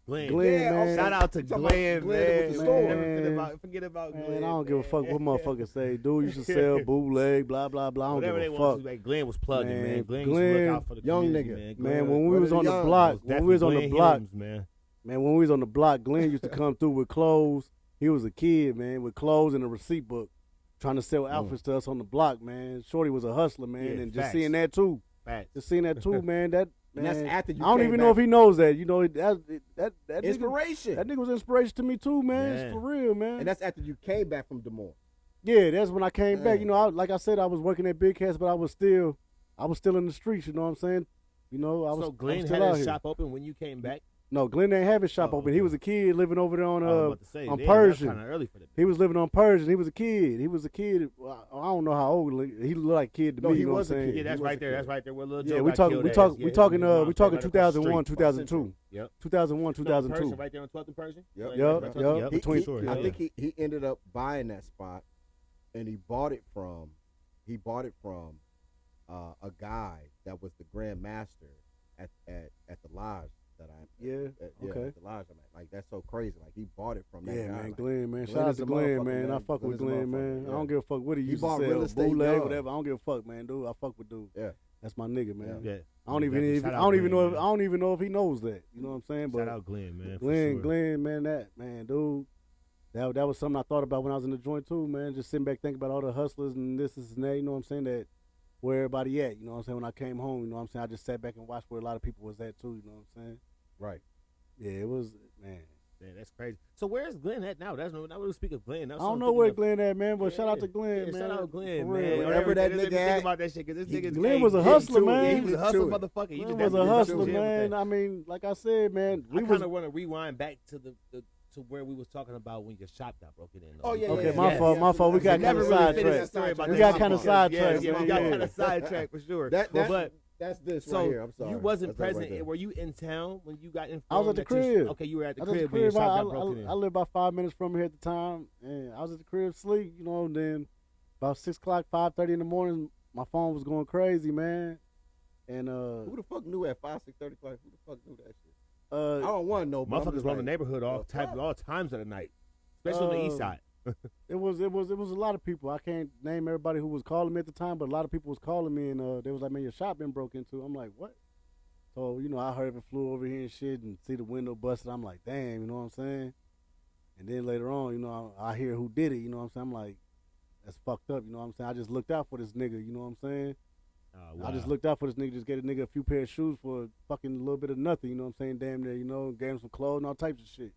Yeah, man. Shout out to Glenn, man. Forget about man, Glenn. I don't give a fuck what motherfuckers say. Dude, you should sell bootleg, blah, blah, blah. I don't Whatever give they a want fuck. to, Glenn was plugging, man. Glenn used to look out for the young community, nigga. man. When we was on the block, when we was on the block, Glenn used to come through with clothes. He was a kid, man, with clothes and a receipt book, trying to sell outfits to us on the block, man. Shorty was a hustler, man, Yeah, and facts. just seeing that too. Facts. Just seeing that too, man. And that's after you I don't came even back. know if he knows that. You know, that Inspiration. That nigga was inspiration to me too, man. Yeah. It's for real, man. And that's after you came back from Des Moines. Yeah, that's when I came back. Yeah. You know, like I said, I was working at Big Cats, but I was still in the streets. You know what I'm saying? You know, I was. So Glenn I was still had out his here. shop open when you came back? No, Glenn didn't have his shop Oh, open. okay. He was a kid living over there I was about to say, on damn, that's Persian. kind of early for that. He was living on Persian. He was a kid. Well, I don't know how old. He looked like a kid to No, me. he You know what I'm was a saying? kid. Yeah, that's He was right a there. kid. That's right there. Where Lil Yeah, Joe we got talking. killed We at. talking. Yeah, We talking. his mom We stayed talking right across the 2001, street. 2002, Yep. 2001, Persian 2002. right there on 12th and Persian? Yep. Right Yup, there, right yup. there. Between- Sure, I yeah. think he ended up buying that spot, and he bought it from a guy that was the Grand Master at the lodge that I'm. Yeah. Okay. At the lodge I'm at. Like that's so crazy. Like he bought it from that Yeah, guy. man, Like, Glenn, man. Glenn Shout out is to a Glenn, motherfucker, man. I man. fuck with Glenn is a Glenn, man. motherfucker, I don't yeah. give a fuck what he used to bought sell, real estate bootleg, young. whatever. I don't give a fuck, man, dude. I fuck with dude. Yeah. That's my nigga, man. Yeah. I don't even Definitely. I Shout out don't even know Glenn, if man. I don't even know if he knows that. You know what I'm saying? But Shout out Glenn, man. Glenn, man, dude. That was something I thought about when I was in the joint too, man. Just sitting back thinking about all the hustlers and this and that. You know what I'm saying? That where everybody at. You know what I'm saying? When I came home, you know what I'm saying? I just sat back and watched where a lot of people was at too. You know what I'm saying? Right. Yeah, it was, man. Man, that's crazy. So where's Glenn at now? That's no. Now we speak of Glenn. I don't know where Glenn at, man. But shout out to Glenn, Yeah, man. shout out Glenn, For man. real. Wherever that Think nigga at, about that shit, because this nigga Glenn was a hustler, to it. man. Yeah, he was a hustler, To it. motherfucker. You Glenn just was a definitely hustler, was in jail with man. that. I mean, like I said, man, I kind of want to rewind back to the to where we was talking about when your shop got broken in. Oh, yeah, Okay, yeah, my yeah, fault, yeah. my fault. We got never kind of really finished sidetracked. that story about We that got shop. kind of sidetracked. Yeah, we man. got Yeah. kind of sidetracked for sure. That's this So right here. I'm sorry. you wasn't That's that right present. there. Were you in town when you got informed? I was at the that your- crib. Okay, you were at the I was at crib when your shop got broken in. I lived about 5 minutes from here at the time, and I was at the crib asleep, you know. And then about 6 o'clock, 5:30 in the morning, my phone was going crazy, man. And Who the fuck knew at 5, 6:30 o'clock? Who the fuck knew that shit? I uh, don't want to know. but I'm Motherfuckers just run the like, neighborhood all times of the night, especially on the east side. it was a lot of people. I can't name everybody who was calling me at the time, but a lot of people was calling me, and they was like, "Man, your shop been broke into." I'm like, "What?" So you know, I heard it flew over here and shit, and see the window busted. I'm like, "Damn," you know what I'm saying? And then later on, you know, I hear who did it. You know what I'm saying? I'm like, "That's fucked up." You know what I'm saying? I just looked out for this nigga. You know what I'm saying? Wow. I just looked out for this nigga, just get a nigga a few pair of shoes for a fucking little bit of nothing, you know what I'm saying? Damn near, you know, gave him some clothes and all types of shit.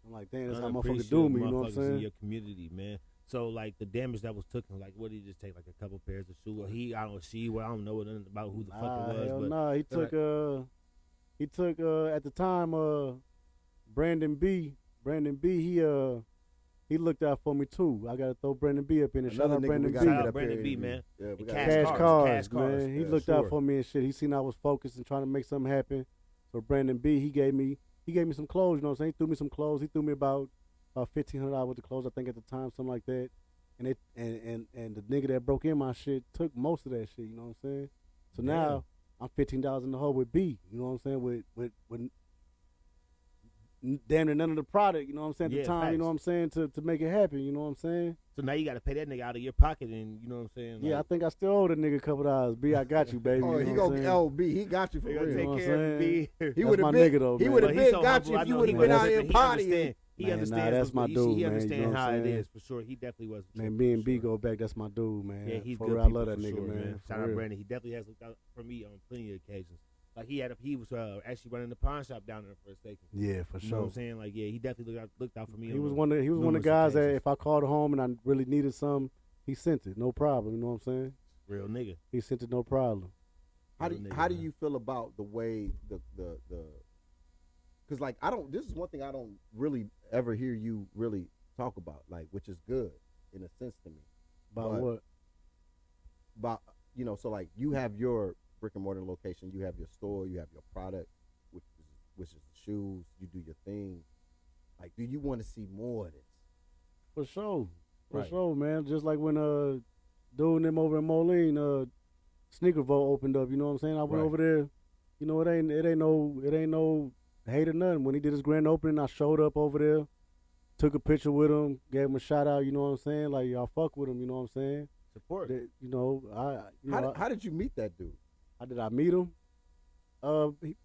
I'm like, damn, that's how motherfuckers do me, you know what I'm Motherfuckers saying? in your community, man. So like the damage that was taken, like what did he just take, like a couple pairs of shoes? Or I don't know nothing about who the fuck it was. Hell But nah, he took at the time Brandon B, he looked out for me too. I gotta throw Brandon B up in there. Shout Another out nigga Brandon we B. gotta Shout get out up Brandon here B, and- man. Yeah, we And got Cash Cash cars, man. He yeah, looked sure. out for me and shit. He seen I was focused and trying to make something happen. So Brandon B, he gave me some clothes, you know what I'm saying? He threw me some clothes. He threw me about $1,500 worth of clothes, I think at the time, something like that. And and the nigga that broke in my shit took most of that shit, you know what I'm saying? So now I'm $15 in the hole with B, you know what I'm saying? With damn near none of the product, you know what I'm saying? At the time, facts. you know what I'm saying, to make it happen, you know what I'm saying? So now you got to pay that nigga out of your pocket, and you know what I'm saying? Yeah, I Like, think I still owe the nigga a couple dollars. B, I got you, baby. Oh, you he know what gonna I'm be saying? LB. He got you for they gonna real. take know what care I'm of me. He That's would my have been. nigga, though, He man. would But have he's been so got humble. you I if know you would he have been out here understand- partying. He Man, understands. nah, that's my he dude, man, understands you know what how I'm it saying? is for sure. He definitely was. Man, B and B go back. That's my dude, man. Yeah, he's for good. real. I people love that for nigga, sure, man. Shout For out real. Brandon. He definitely has looked out for me on plenty of occasions. Like he was actually running the pawn shop down there for a second. Yeah, for You know what sure. I'm saying? Like, yeah, he definitely looked out for me. He was one of the numerous guys that occasions. if I called home and I really needed something, he sent it, no problem. You know what I'm saying? Real nigga. He sent it, no problem. How do Real nigga, you feel about the way the because like this is one thing I don't really ever hear you really talk about, like, which is good in a sense to me. About But- what? About so like you have your brick and mortar location, you have your store, you have your product, which is the shoes, you do your thing. Like, do you want to see more of this? For sure. For sure, man. Just like when dude and them over in Moline, Sneaker Vault opened up. You know what I'm saying? I went over there. You know, it ain't no hate or nothing. When he did his grand opening, I showed up over there, took a picture with him, gave him a shout out. You know what I'm saying? Like y'all fuck with him. You know what I'm saying? Support. You know, How did you meet that dude? How did I meet him?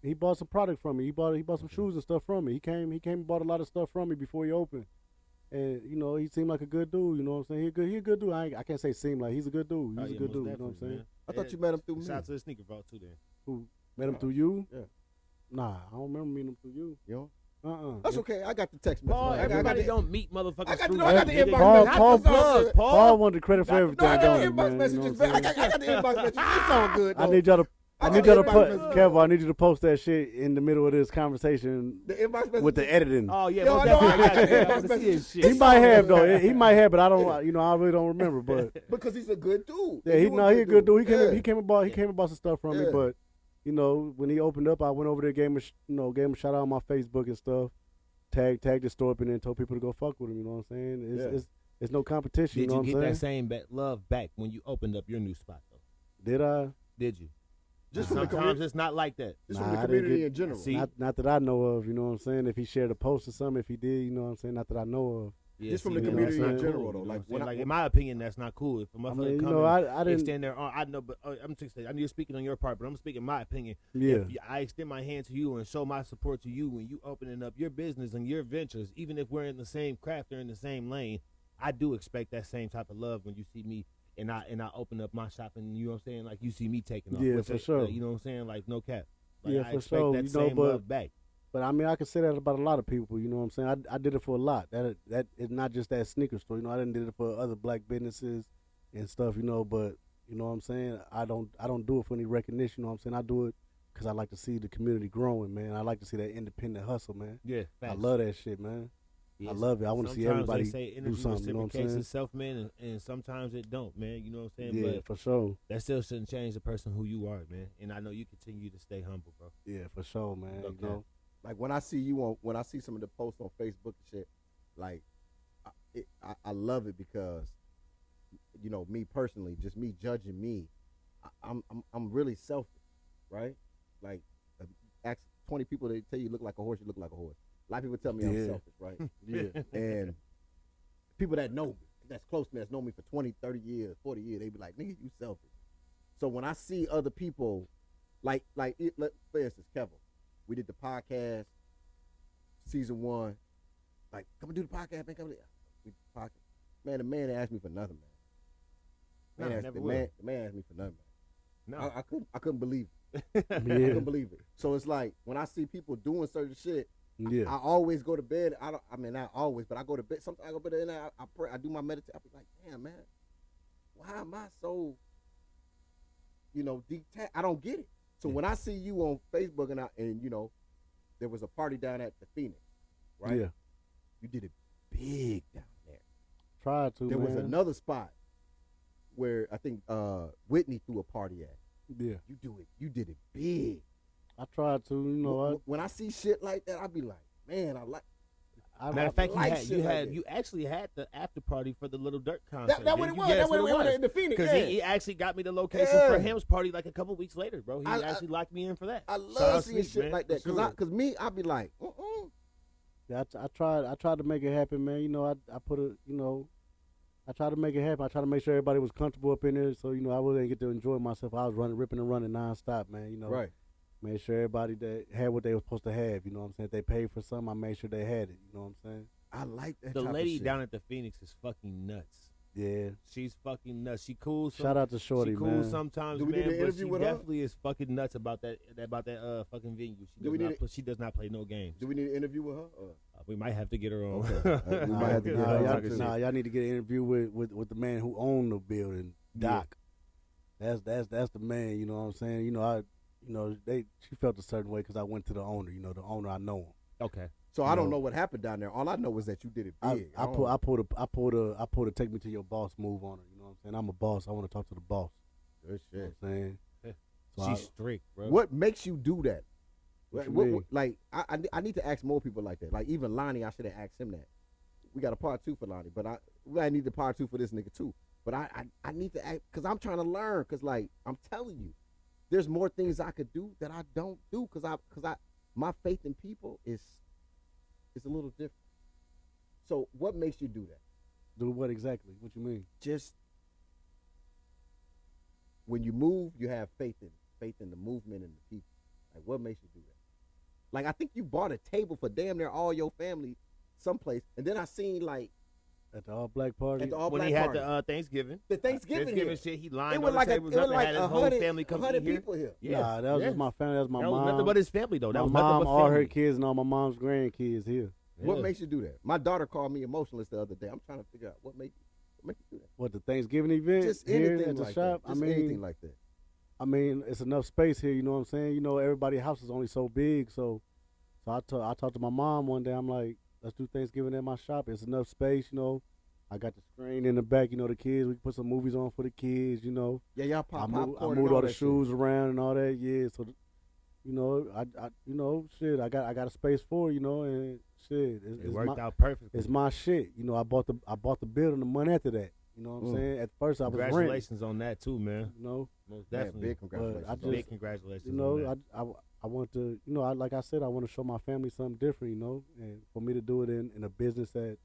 He bought some product from me. He bought some shoes and stuff from me. He came and bought a lot of stuff from me before he opened. And you know, he seemed like a good dude. You know what I'm saying? He a good dude. I can't say seemed like, he's a good dude. He's a good dude. You know what I'm saying? Man. I thought you met him through me. Shout out to the Sneaker Vault too, then. Who met him through you? Yeah. Nah, I don't remember meeting him through you. Yo. That's okay. I got the text message. Paul, everybody don't meet motherfuckers. I got through the inbox message. Paul wanted the credit for everything. No, I got the man, inbox messages. I got the inbox messages. It's all good. I need y'all to. I need y'all to put, Kev, I need you to post that shit in the middle of this conversation with the editing. Oh, yeah. Yo, I know, I got the inbox messages. He might have, though. He might have, but I don't, you know, I really don't remember. But because he's a good dude. Yeah, he a good dude. He came and bought some stuff from me, but, you know, when he opened up, I went over there, gave him a shout out on my Facebook and stuff, tagged the store up in there and told people to go fuck with him, you know what I'm saying? It's no competition, you know what I'm saying? Did you get that same love back when you opened up your new spot, though? Did I? Did you? Just sometimes it's not like that. Just from the community in general. See? Not that I know of, you know what I'm saying? If he shared a post or something, if he did, you know what I'm saying? Not that I know of. Yeah, just from the community in general, though. Like in my opinion, that's not cool. If a motherfucker come I didn't extend their arm, I know, but I'm just saying, I know you're speaking on your part, but I'm speaking my opinion. Yeah. If I extend my hand to you and show my support to you when you opening up your business and your ventures, even if we're in the same craft or in the same lane, I do expect that same type of love when you see me. And I open up my shop, and you know what I'm saying? Like, you see me taking off. Yeah, for sure. You know what I'm saying? Like, no cap. Like, yeah, I for expect sure. that same love back. But, I mean, I can say that about a lot of people, you know what I'm saying? I did it for a lot. That is not just that sneaker store. You know, I didn't did it for other black businesses and stuff, you know, but, you know what I'm saying? I don't do it for any recognition, you know what I'm saying? I do it because I like to see the community growing, man. I like to see that independent hustle, man. Yeah, facts. I love that shit, man. Yes. I love it. I want to see everybody do something, you know what I'm saying? Itself, man, and sometimes it don't, man. You know what I'm saying? Yeah, but for sure. That still shouldn't change the person who you are, man. And I know you continue to stay humble, bro. Yeah, for sure, man. Okay. You know? Like when I see when I see some of the posts on Facebook and shit, like I love it because, you know, me personally, just me judging me, I'm really selfish, right? Like, ask 20 people, they tell you look like a horse, you look like a horse. A lot of people tell me I'm selfish, right? Yeah. And people that know me, that's close to me, that's known me for 20, 30 years, 40 years, they be like, nigga, you selfish. So when I see other people, for instance, Kevin, we did the podcast, season 1. Like, come and do the podcast, man. We did the podcast. Man, the man asked me for nothing, man. The man asked me for nothing, man. No. I couldn't believe it. I couldn't believe it. So it's like, when I see people doing certain shit, I always go to bed. Not always, but I go to bed. Sometimes I go to bed and I pray. I do my meditation. I be like, damn, man, why am I so, you know, detached? I don't get it. So when I see you on Facebook and you know, there was a party down at the Phoenix, right? Yeah. You did it big down there. Tried to. There was another spot where I think Whitney threw a party at. Yeah. You did it big. I tried to, you know. When I see shit like that, I be like, man, Matter of fact, you actually had the after party for the Little Dirt concert. That what it was. That what it was in the Phoenix. Because he actually got me the location for him's party like a couple weeks later, bro. He actually locked me in for that. I love seeing shit like that because me, I be like, Yeah, I tried to make it happen, man. You know, I put it, you know, I tried to make it happen. I tried to make sure everybody was comfortable up in there, so you know I really didn't get to enjoy myself. I was ripping and running nonstop, man. You know, right. Made sure everybody that had what they were supposed to have. You know what I'm saying? If they paid for something, I made sure they had it. You know what I'm saying? I like that. The lady down at the Phoenix is fucking nuts. Yeah, she's fucking nuts. She cool. Shout out to Shorty, man. She cool sometimes, man. But she definitely is fucking nuts about that fucking venue. She does not play no games. Do we need an interview with her? We might have to get her on. Okay. We might have to get her. Y'all need to get an interview with the man who owned the building, Doc. Yeah. That's the man. You know what I'm saying? You know, she felt a certain way because I went to the owner. You know, the owner, I know him. Okay. So I don't know what happened down there. All I know is that you did it big. I pulled a take me to your boss move on her. You know what I'm saying? I'm a boss. I want to talk to the boss. Good shit. You know what I'm saying? So she's strict, bro. What makes you do that? I need to ask more people like that. Like even Lonnie, I should have asked him that. We got a part 2 for Lonnie, but I need the part 2 for this nigga too. But I need to act because I'm trying to learn. Because like I'm telling you, there's more things I could do that I don't do. Because my faith in people is a little different. So what makes you do that? Do what exactly? What you mean? Just when you move, you have faith in the movement and the people. Like what makes you do that? Like I think you bought a table for damn near all your family someplace, and then I seen like at the all black party when he had the Thanksgiving. The Thanksgiving shit, he lined it all was the like tables it up was and like had his whole family come 100 here. people here. Yeah, nah, that was just my family. That was my that mom. was nothing but his family though. That my was mom, nothing but all family. her kids, and all my mom's grandkids here. What makes you do that? My daughter called me emotionless the other day. I'm trying to figure out what makes you do that. What, the Thanksgiving event? Just here anything at the like shop? that. Just anything like that. I mean, it's enough space here. You know what I'm saying? You know, everybody's house is only so big. So I talked to my mom one day. I'm like, let's do Thanksgiving at my shop. It's enough space. You know, I got the screen in the back. You know, the kids. We can put some movies on for the kids. You know. Yeah, y'all pop I popcorn. moved all the shoes around and all that. Yeah. So, you know, shit. I got a space for you know, and shit. It worked out perfectly. It's my shit. You know, I bought the building the month after that. You know what I'm saying? At first, I was renting. Congratulations on that too, man. You know, most definitely. Big congratulations. Big congratulations. You know, on that. I want to, you know, like I said, I want to show my family something different. You know, and for me to do it in a business that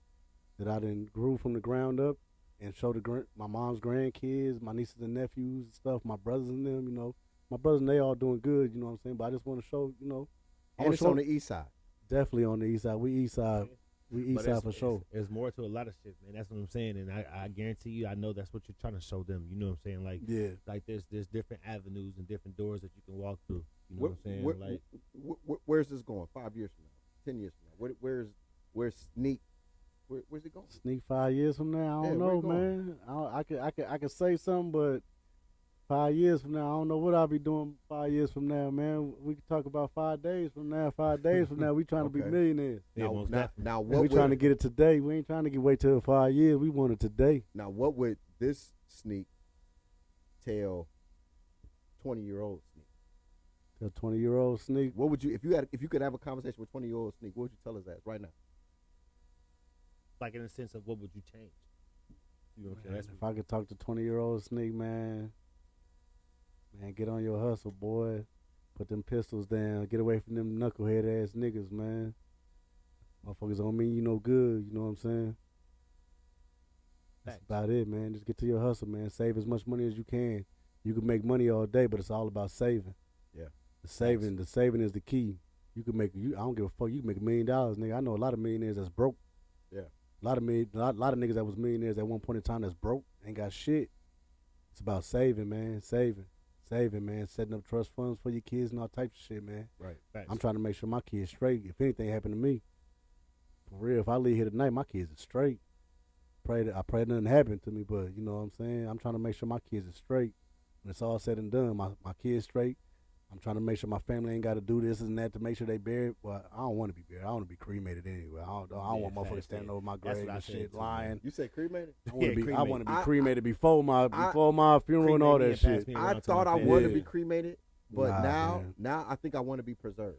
I done grew from the ground up, and show my mom's grandkids, my nieces and nephews and stuff, my brothers and them. You know, my brothers and they all doing good. You know what I'm saying? But I just want to show, you know, and it's on the east side. Definitely on the east side. We east side. We east side for sure. There's more to a lot of shit, man. That's what I'm saying, and I guarantee you, I know that's what you're trying to show them. You know what I'm saying? Like, yeah, like there's different avenues and different doors that you can walk through. You know what I'm saying? Where's this going? 5 years from now, 10 years from now? Where's Sneak? Where's it going? Sneak 5 years from now? I don't know, man. I could say something, but 5 years from now, I don't know what I'll be doing 5 years from now, man. We can talk about 5 days from now. 5 days from now, we trying to be millionaires. Now we trying to get it today. We ain't trying to wait till 5 years. We want it today. Now, what would this Sneak tell 20-year-old Sneak? Tell 20-year-old Sneak. What would you if you could have a conversation with 20-year-old Sneak? What would you tell us that right now? Like in the sense of what would you change? You know what I'm saying? If I could talk to 20-year-old Sneak, man, get on your hustle, boy. Put them pistols down. Get away from them knucklehead ass niggas, man. Motherfuckers don't mean you no good. You know what I'm saying? That's about it, man. Just get to your hustle, man. Save as much money as you can. You can make money all day, but it's all about saving. Yeah. The saving is the key. You can make I don't give a fuck. You can make $1 million, nigga. I know a lot of millionaires that's broke. Yeah. A lot of niggas that was millionaires at one point in time that's broke, ain't got shit. It's about saving, man. Saving, man. Setting up trust funds for your kids and all types of shit, man. Right. Thanks. I'm trying to make sure my kids straight. If anything happened to me, for real, if I leave here tonight, my kids are straight. I pray nothing happened to me, but you know what I'm saying? I'm trying to make sure my kids are straight. When it's all said and done, my kids straight. I'm trying to make sure my family ain't got to do this and that to make sure they buried. Well, I don't want to be buried. I want to be cremated anyway. I don't want motherfuckers standing over my grave and shit, lying. You said cremated? I want to be cremated before my funeral and all that shit. I thought I wanted to be cremated, but now I think I want to be preserved.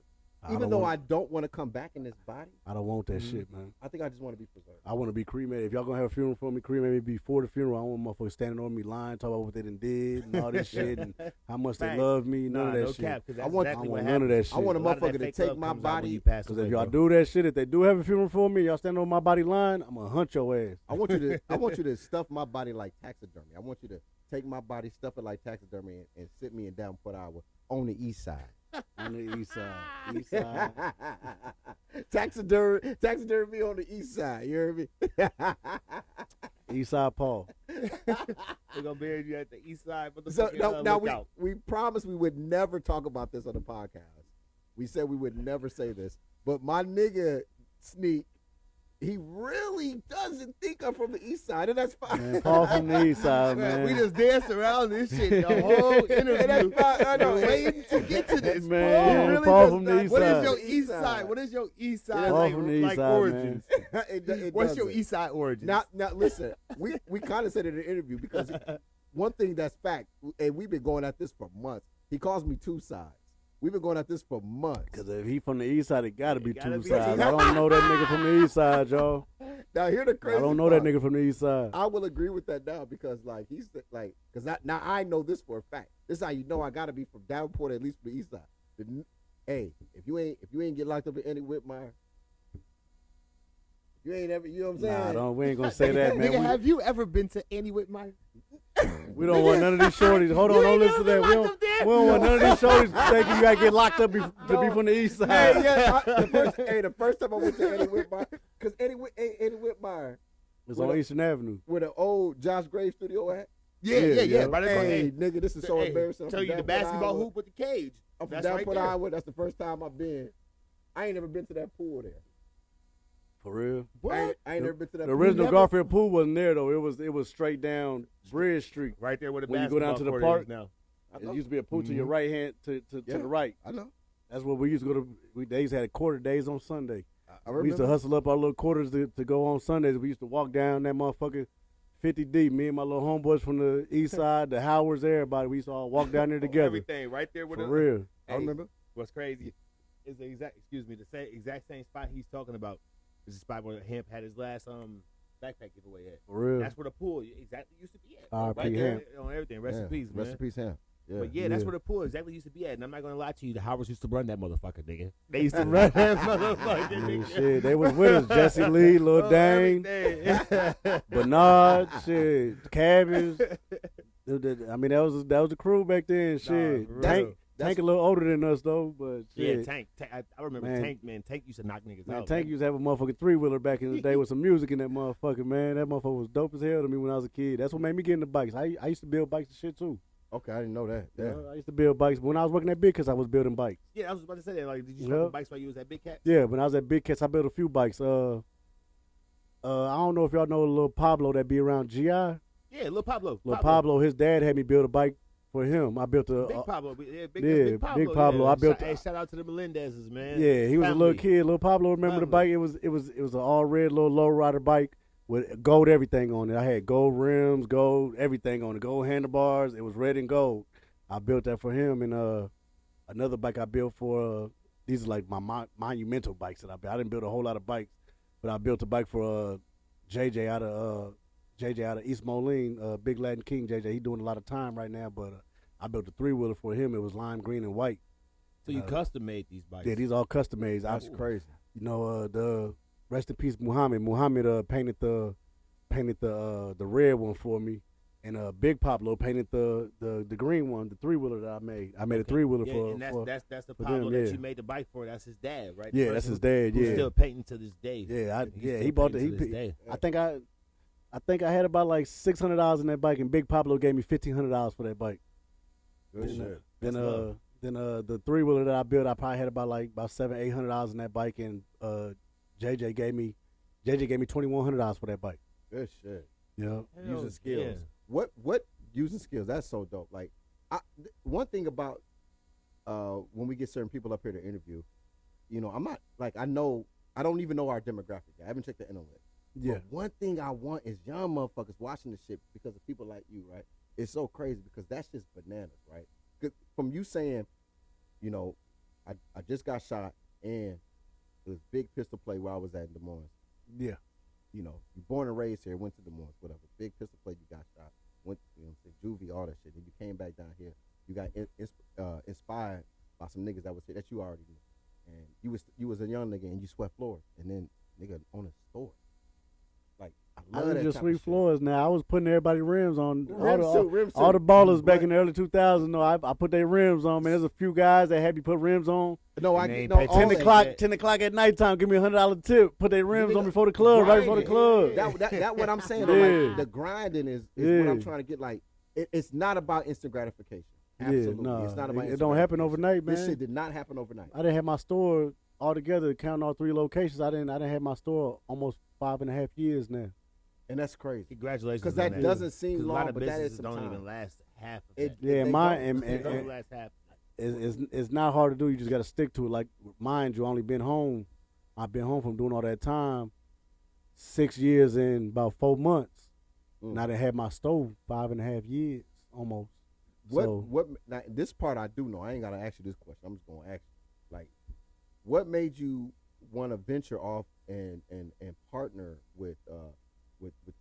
Even though I don't want to come back in this body. I don't want that shit, man. I think I just want to be preserved. I want to be cremated. If y'all going to have a funeral for me, cremate me before the funeral. I don't want motherfuckers standing on me lying, talking about what they done did and all this shit and how much they love me. None of that shit. Cap, I want none of that shit. I want a motherfucker to take my body. Because if y'all do that shit, if they do have a funeral for me, y'all stand on my body lying, I'm going to hunt your ass. I want you to stuff my body like taxidermy. I want you to take my body, stuff it like taxidermy, and sit me in Davenport, Iowa, on the east side. On the east side. East side. Taxidermy on the east side. You heard me? East side Paul. We're going to bury you at the east side. But we promised we would never talk about this on the podcast. We said we would never say this. But my nigga, Sneak, he really doesn't think I'm from the east side, and that's fine. Man, Paul from the east side, man. We just danced around this shit the whole interview. And that's fine. I know. Waiting to get to this. Man, really Paul from the east side. What is your east side? What is your east side like origins? What's your east side origins? Now, listen, we kind of said it in an interview because one thing that's fact, and we've been going at this for months, he calls me two sides. We've been going at this for months. Because if he from the east side, it got to be two be sides. I don't know that nigga from the east side, y'all. Now, hear the crazy I don't know part. that nigga from the east side. I will agree with that now because, like, he's like, because now I know this for a fact. This is how you know I got to be from Davenport, at least from the east side. Hey, if you ain't get locked up in Eddie Whitmire, you ain't ever, you know what I'm saying? Nah, we ain't gonna say that, man. Nigga, have you ever been to Annie Whitmire? We don't want none of these shorties. Hold on, don't listen to that. We don't want none of these shorties thinking you gotta get locked up to be from the east side. The first time I went to Eddie Whitmire, because Eddie Whitmire It's on Eastern Avenue. where the old Josh Gray studio at. Yeah. Right there. Hey, nigga, this is so embarrassing. Tell you the basketball hoop with the cage. I'm from That's right Davenport, there. Iowa. That's the first time I've been. I ain't never been to that pool there. For real? I ain't never been to that The pool. original Garfield pool wasn't there though. It was straight down Bridge Street. Right there where the When you go basketball down to the court park, is now. It used to be a pool to your right hand to the right. I know. That's where we used to go to. They used to have quarter days on Sunday. I remember. We used to hustle up our little quarters to go on Sundays. We used to walk down that motherfucker 50 deep. Me and my little homeboys from the east side, the Howards, everybody. We used to all walk down there together. Everything right there with For real. I remember. What's crazy is the exact same spot he's talking about. This is the spot where Hemp had his last backpack giveaway at. For real. That's where the pool exactly used to be at. R.I.P. Right there Hemp. on everything. Rest in peace, man. Rest in peace, Hemp. Yeah. But that's where the pool exactly used to be at. And I'm not gonna lie to you, the Howards used to run that motherfucker, nigga. They used to run that motherfucker, nigga. Shit, they was with us. Jesse Lee, Lil Dane, Bernard, shit, Cabbage. I mean, that was the crew back then. Shit, Tank a little older than us though, but shit. Yeah, Tank. I remember Tank. Man, Tank used to knock niggas out. Tank used to have a motherfucking 3-wheeler back in the day with some music in that motherfucker, man. That motherfucker was dope as hell to me when I was a kid. That's what made me get into bikes. I used to build bikes and shit too. Okay, I didn't know that. Yeah. I used to build bikes. When I was working at Big Cats, I was building bikes. Yeah, I was about to say that. Like, did you start bikes while you was at Big Cat? Yeah, when I was at Big Cats, I built a few bikes. I don't know if y'all know Lil Pablo that be around GI. Yeah, Lil Pablo. Lil Pablo, his dad had me build a bike for him. I built a Big Pablo. Yeah, Big Pablo. Yeah. I built. Shout out to the Melendezes, man. Yeah, he was a little kid. Lil Pablo, remember the bike? Family. It was an all red little low rider bike with gold everything on it. I had gold rims, gold everything on it, gold handlebars. It was red and gold. I built that for him, and another bike I built for. These are like my monumental bikes that I built. I didn't build a whole lot of bikes, but I built a bike for JJ out of East Moline, Big Latin King. JJ, he doing a lot of time right now, but I built a 3-wheeler for him. It was lime green and white. So you custom made these bikes? Yeah, these all custom made. That's crazy. You know, the rest in peace, Muhammad. Muhammad painted the red one for me, and Big Pablo painted the green one, the 3-wheeler that I made. I made a 3-wheeler for. And that's the Pablo them, that you made the bike for. That's his dad, right? Yeah, that's his dad. Who's Yeah, still painting to this day. Yeah, he bought the. I think I had about like $600 in that bike, and Big Pablo gave me $1,500 for that bike. Good shit. Then the 3-wheeler that I built, I probably had about $700-800 in that bike, and JJ gave me $2,100 for that bike. Good shit. Yeah, Using skills. Yeah. What using skills? That's so dope. Like, one thing about when we get certain people up here to interview, you know, I'm not like I don't even know our demographic. I haven't checked the internet. yeah. But one thing I want is young motherfuckers watching this shit because of people like you, right? It's so crazy because that's just bananas, right? 'Cause from you saying, you know, I just got shot and it was big pistol play where I was at in Des Moines. Yeah. You know, you born and raised here, went to Des Moines, whatever. Big pistol play, you got shot. Went, you know, juvie, all that shit. Then you came back down here. You got inspired by some niggas that was here that you already knew. And you was a young nigga and you swept floors. And then nigga on a store. Like, I I love that didn't just type of sweep shit. floors. Now I was putting everybody rims on. Rims too. All the ballers back in the early 2000s. No, I put their rims on. Man, there's a few guys that had me put rims on. No, And they I ain't no. pay all 10 that- o'clock, 10 o'clock at nighttime. Give me $100 tip. Put their rims on before the club, right before the club. That what I'm saying. Yeah. Like, the grinding is what I'm trying to get. Like, it's not about instant gratification. Absolutely, Yeah, it's not about. it don't happen overnight, man. This shit did not happen overnight. I didn't have my store all together, counting all 3 locations. I didn't have my store almost 5.5 years now. And that's crazy. Congratulations. Because on that doesn't seem 'Cause long, a lot of but that is businesses some don't time. even last half of It- that. Yeah, they mine don't. They don't last half. it's not hard to do. You just got to stick to it. Like, mind you, only been home. I've been home from doing all that time, 6 years and about 4 months. And I done had my stove 5.5 years almost. What now, this part I do know. I ain't gotta ask you this question. I'm just gonna ask you. Like, what made you want to venture off and partner with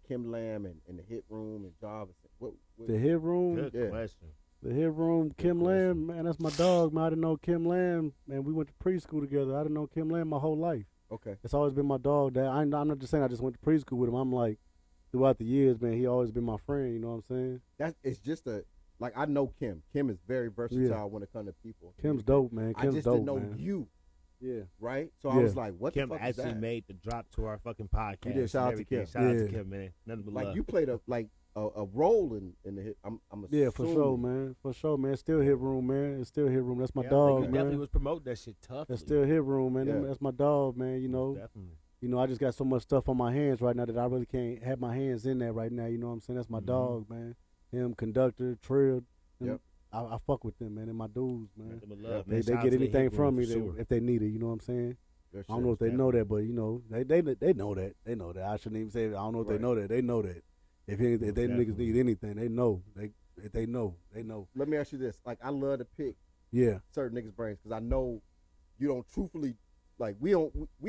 Kim Lamb and the Hit Room and Jarvis? What the Hit Room? Good question. The Hit Room, Kim Lamb, man, that's my dog, man. I didn't know Kim Lamb, man. We went to preschool together. I didn't know Kim Lamb my whole life. Okay. It's always been my dog. I'm not just saying I just went to preschool with him. I'm like, throughout the years, man, he always been my friend, you know what I'm saying? It's just like, I know Kim. Kim is very versatile when it comes to people. Kim's dope, man. Kim's I just dope, didn't know man. you. Yeah. Right? So I was like, what Kim the fuck is that? actually made the drop to our fucking podcast. You did. Shout out to Kim. Shout out to Kim, man. Nothing but like love. You played a role in the Hit. I'm yeah, for sure, man. For sure, man. It's still Hit Room, man. It's still Hit Room. That's my dog, man. Definitely was promoting that shit tough. That's still Hit Room, man. That's my dog, man. You know. Definitely. You know, I just got so much stuff on my hands right now that I really can't have my hands in there right now. You know what I'm saying? That's my dog, man. Him, Conductor, Trill. Yep. I fuck with them, man. They're my dudes, man. Love, they get anything from me if they need it. You know what I'm saying? I don't know if they know that, but you know, they know that. They know that. I shouldn't even say it. I don't know if they know that. They know that. If they niggas need anything, they know. They know. Let me ask you this: like, I love to pick certain niggas' brains because I know you don't truthfully like we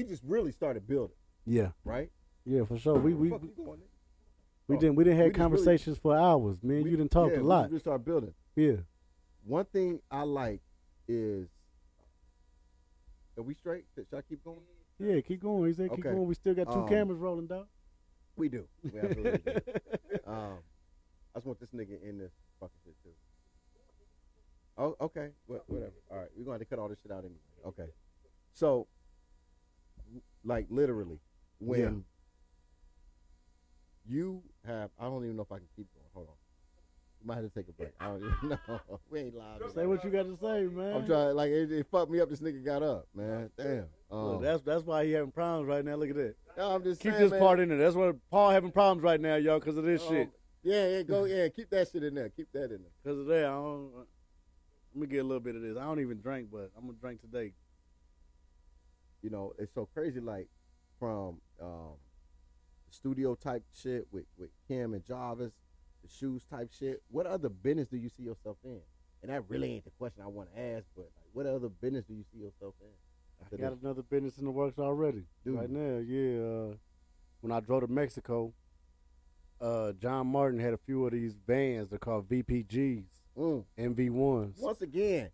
just really started building. Yeah. Right. Yeah, for sure. We didn't have conversations for hours. Man, you didn't talk a lot. We started building. Yeah. One thing I like is, are we straight? Should I keep going? Yeah, keep going. He said keep going. We still got 2 cameras rolling, dog. We do. We absolutely do. I just want this nigga in this fucking shit too. Oh, okay. Whatever. All right, we're going to have to cut all this shit out anyway. Okay. So, like, literally, when you have, I don't even know if I can keep going. Hold on. You might have to take a break. I don't even know. We ain't live. Say what you got to say, man. I'm trying, like, it fucked me up. This nigga got up, man. Damn. Look, that's why he having problems right now. Look at that. No, I'm just keep saying, this part in there. That's why Paul having problems right now, y'all, because of this shit. Yeah, keep that shit in there. Keep that in there. Because of that, let me get a little bit of this. I don't even drink, but I'm going to drink today. You know, it's so crazy, like, from studio type shit with Kim and Jarvis, the shoes type shit. What other business do you see yourself in? And that really ain't the question I want to ask, but like, what other business do you see yourself in? I got another business in the works already. Right now, yeah. When I drove to Mexico, John Martin had a few of these vans. They're called VPGs, MV1s. Once again,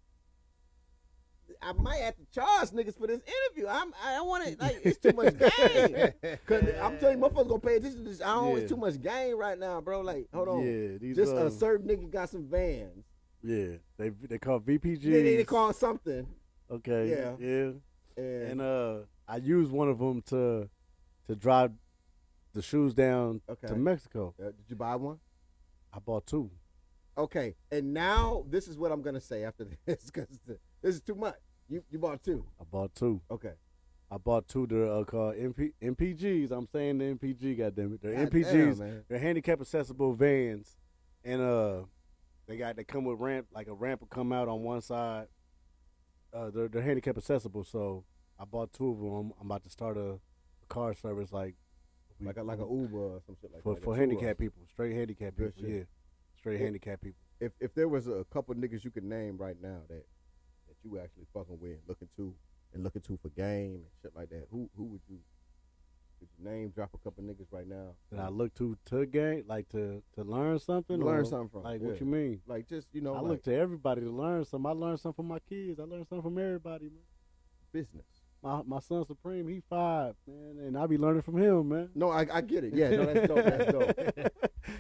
I might have to charge niggas for this interview. I don't want to, like, it's too much game. Cause I'm telling you, motherfuckers gonna pay attention to this. It's too much game right now, bro. Like, hold on. Yeah, these just a certain nigga got some vans. Yeah, they call VPGs. Yeah, they call something. Okay. Yeah. And I used one of them to drive the shoes down to Mexico. Did you buy one? I bought 2. Okay, and now this is what I'm gonna say after this, because this is too much. You bought 2. I bought 2. Okay. I bought 2. They're called MPGs. I'm saying the MPG, goddammit. They're MPGs. Damn, they're handicap accessible vans, and they come with ramp. Like a ramp will come out on one side. They're handicap accessible, so I bought 2 of them. I'm about to start a car service like a Uber or some shit like that. For handicapped people, straight handicapped people. Yeah, straight handicapped people. If there was a couple niggas you could name right now that you actually fucking with, looking to for game and shit like that, who would you name drop a couple niggas right now? That I look to game, like to learn something. Learn something from. Like what you mean? Like just I look to everybody to learn something. I learn something from my kids. I learn something from everybody, man. Business. My son Supreme, he 5, man, and I be learning from him, man. No, I get it. Yeah, no, that's dope. That's dope.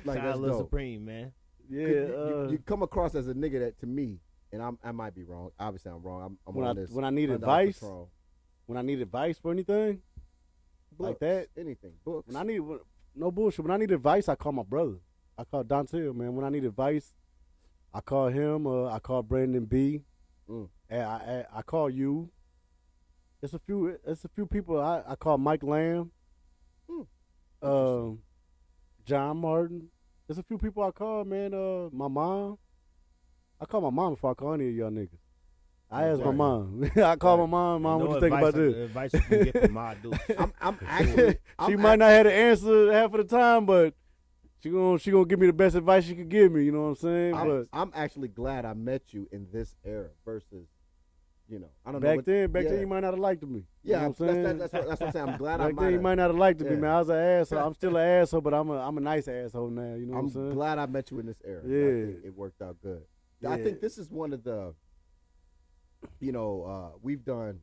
Like, that's dope. Supreme, man. Yeah, you come across as a nigga that, to me, and I might be wrong. Obviously, I'm wrong. I'm when I need advice. When I need advice for anything, books, like that, anything, books. When I need no bullshit. When I need advice, I call my brother. I call Dontel, man. When I need advice, I call him. I call Brandon B. And I call you. It's a few people. I call Mike Lamb. John Martin. There's a few people I call, man. My mom. I call my mom before I call any of y'all niggas. I ask my mom. I call my mom. Mom, what you think about this? Advice you can get from my dude. I'm actually. She might not have the answer half of the time, but She gonna give me the best advice she could give me. You know what I'm saying? I'm actually glad I met you in this era versus, I don't know. Back then you might not have liked me. Yeah, you know what I'm saying? That's what I'm saying. I'm glad back then you might not have liked me, man. I was an asshole. I'm still an asshole, but I'm a nice asshole now. You know what I'm saying? I'm glad I met you in this era. Yeah. I think it worked out good. Yeah. I think this is one of the, we've done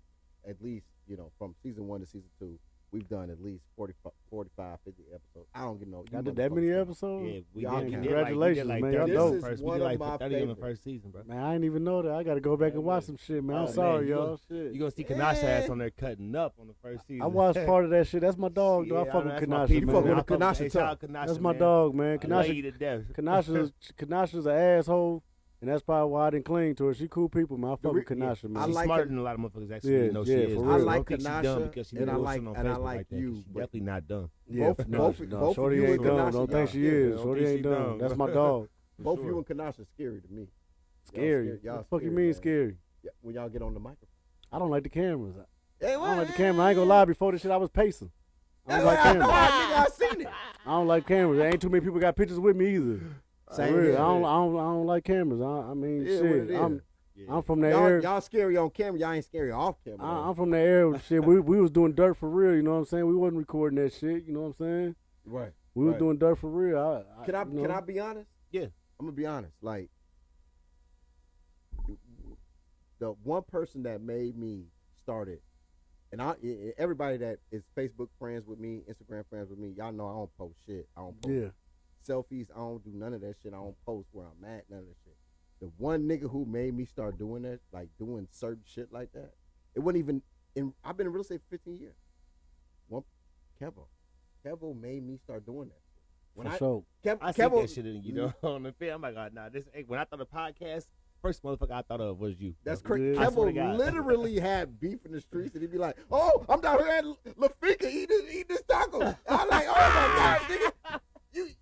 at least, from season 1 to season 2, we've done at least 45, 50 episodes. I don't get no. Y'all did that many episodes? Yeah, we Y'all did. Congratulations, man. Y'all dope. This is We one did like of my 30 in the favorites. first season, bro. Man, I ain't even know that. I got to go back and watch some shit, man. I'm sorry, y'all. Shit. You gonna see Kanasha ass on there cutting up on the first season. I watched part of that shit. That's my dog, though. I fuck with Kanasha, You fuck man. with Kanasha, That's my dog, man. Kanasha's an asshole. And that's probably why I didn't cling to her. She cool people, man. I fuck with Kanasha, man. She's smarter than a lot of motherfuckers actually know she is. I like Kanasha, and I like you. She's definitely not dumb. Yeah, both Shorty ain't dumb. Don't think she is. Shorty ain't dumb. That's my dog. Both you and Kanasha scary to me. Scary? What the fuck you mean scary? When y'all get on the microphone. I don't like the cameras. I don't like the camera. I ain't gonna lie. Before this shit, I was pacing. I don't like cameras. I seen it. I don't like cameras. There ain't too many people got pictures with me either. Same real. here. I don't like cameras. I mean, shit. I'm from that area. Y'all scary on camera. Y'all ain't scary off camera. I'm from that area. Shit, we was doing dirt for real. You know what I'm saying? We wasn't recording that shit. You know what I'm saying? Right. We was doing dirt for real. Can I be honest? Yeah. I'm gonna be honest. Like, the one person that made me start it, and everybody that is Facebook friends with me, Instagram friends with me, y'all know I don't post shit. I don't post selfies. I don't do none of that shit. I don't post where I'm at, none of that shit. The one nigga who made me start doing that, like doing certain shit like that, it wasn't even, I've been in real estate for 15 years. Kevo made me start doing that. When I see that shit in you, on the film. I'm like, God, nah, when I thought of podcast, first motherfucker I thought of was you. That's crazy. Kevo literally had beef in the streets, and he'd be like, "Oh, I'm down here at Lafika eating this taco." I'm like, "Oh my God, nigga,